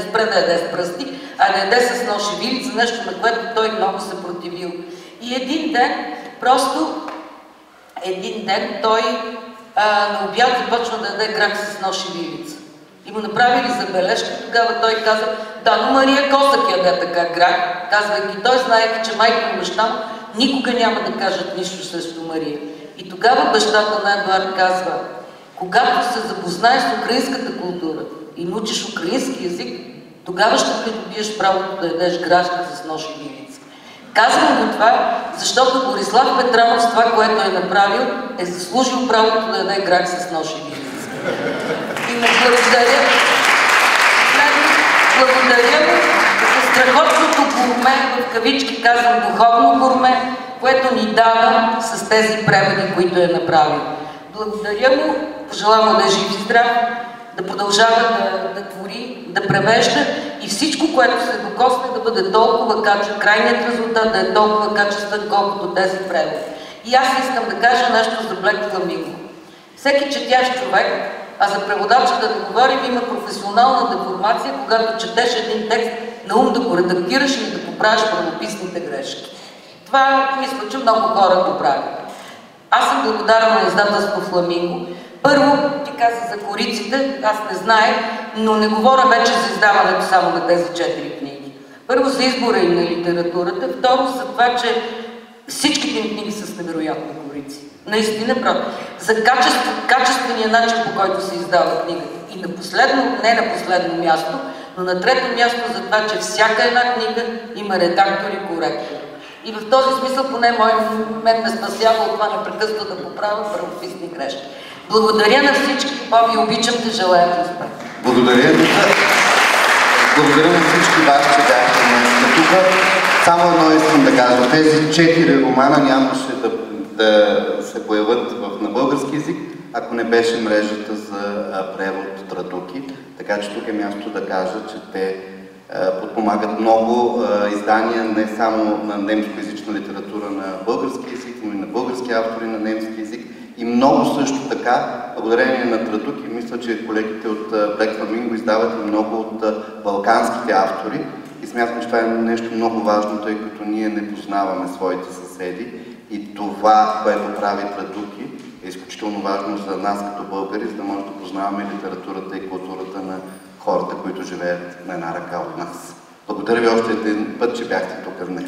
спре да яде с пръсти, а да яде с нож и вилица, нещо на което той много се противил. И един ден той на обяд започва да яде грах с нож и вилица. И му направили забележка, тогава той каза: да, но Мария Козак яде така грах, казвайки той, знаейки, че майка и баща му никога няма да кажат нищо срещу Мария. И тогава бащата на Едуард казва: когато се запознаеш с украинската култура и научиш украински език, тогава ще придобиеш правото да ядеш грашка с нож и вилица. Казвам го това, защото Борислав Петранов с това, което е направил, е заслужил правото да яде грах с нож и вилица. И му благодаря за страхотното гурме, в кавички казвам духовно гурме, което ни дава с тези преводи, които е направил. Благодаря му, пожелавам му да е жив и здрав, да продължава да твори, да превежда и всичко, което се докосне, да бъде толкова качествен, крайният резултат да е толкова качествен, колкото тези преводи. И аз искам да кажа нещо за Блек Фламинго. Всеки четящ човек, а за преводача да не говорим, има професионална деформация, когато четеш един текст, на ум да го редактираш или да поправиш правописните грешки. Това мисля, че много хора го правят. Аз съм благодарна на издателство Фламинго. Първо, ти каза за кориците, аз не знаех, но не говоря вече за издаването само на тези 4 книги. Първо за избора им на литературата, второ за това, че всичките им книги са с невероятни корици. Наистина, правда. За качествения начин, по който се издава книгата. И не на последно място, но на трето място за това, че всяка една книга има редактор и коректор. И в този смисъл, поне мен ме спасява от това непрекъснато да поправя правописни грешки. Благодаря на всички, Боби, обичам те, желая ти успех. Благодаря на всички вас, че бяхте днес тук. Само едно искам да кажа. Тези 4 романа нямаше да се появят на български език, ако не беше мрежата за превод Традуки. Така че тук е място да кажа, че те подпомагат много издания, не само на немскоязична литература на български език, но и на български автори на немски език. И много също така, благодарение на Традуки, мисля, че колегите от Блек Фламинго издават и много от балканските автори. И смятам, че това е нещо много важно, тъй като ние не познаваме своите съседи. И това, което прави Традуки, е изключително важно за нас като българи, за да може да познаваме литературата и културата на хората, които живеят на една ръка от нас. Благодаря ви още един път, че бяхте тук днес.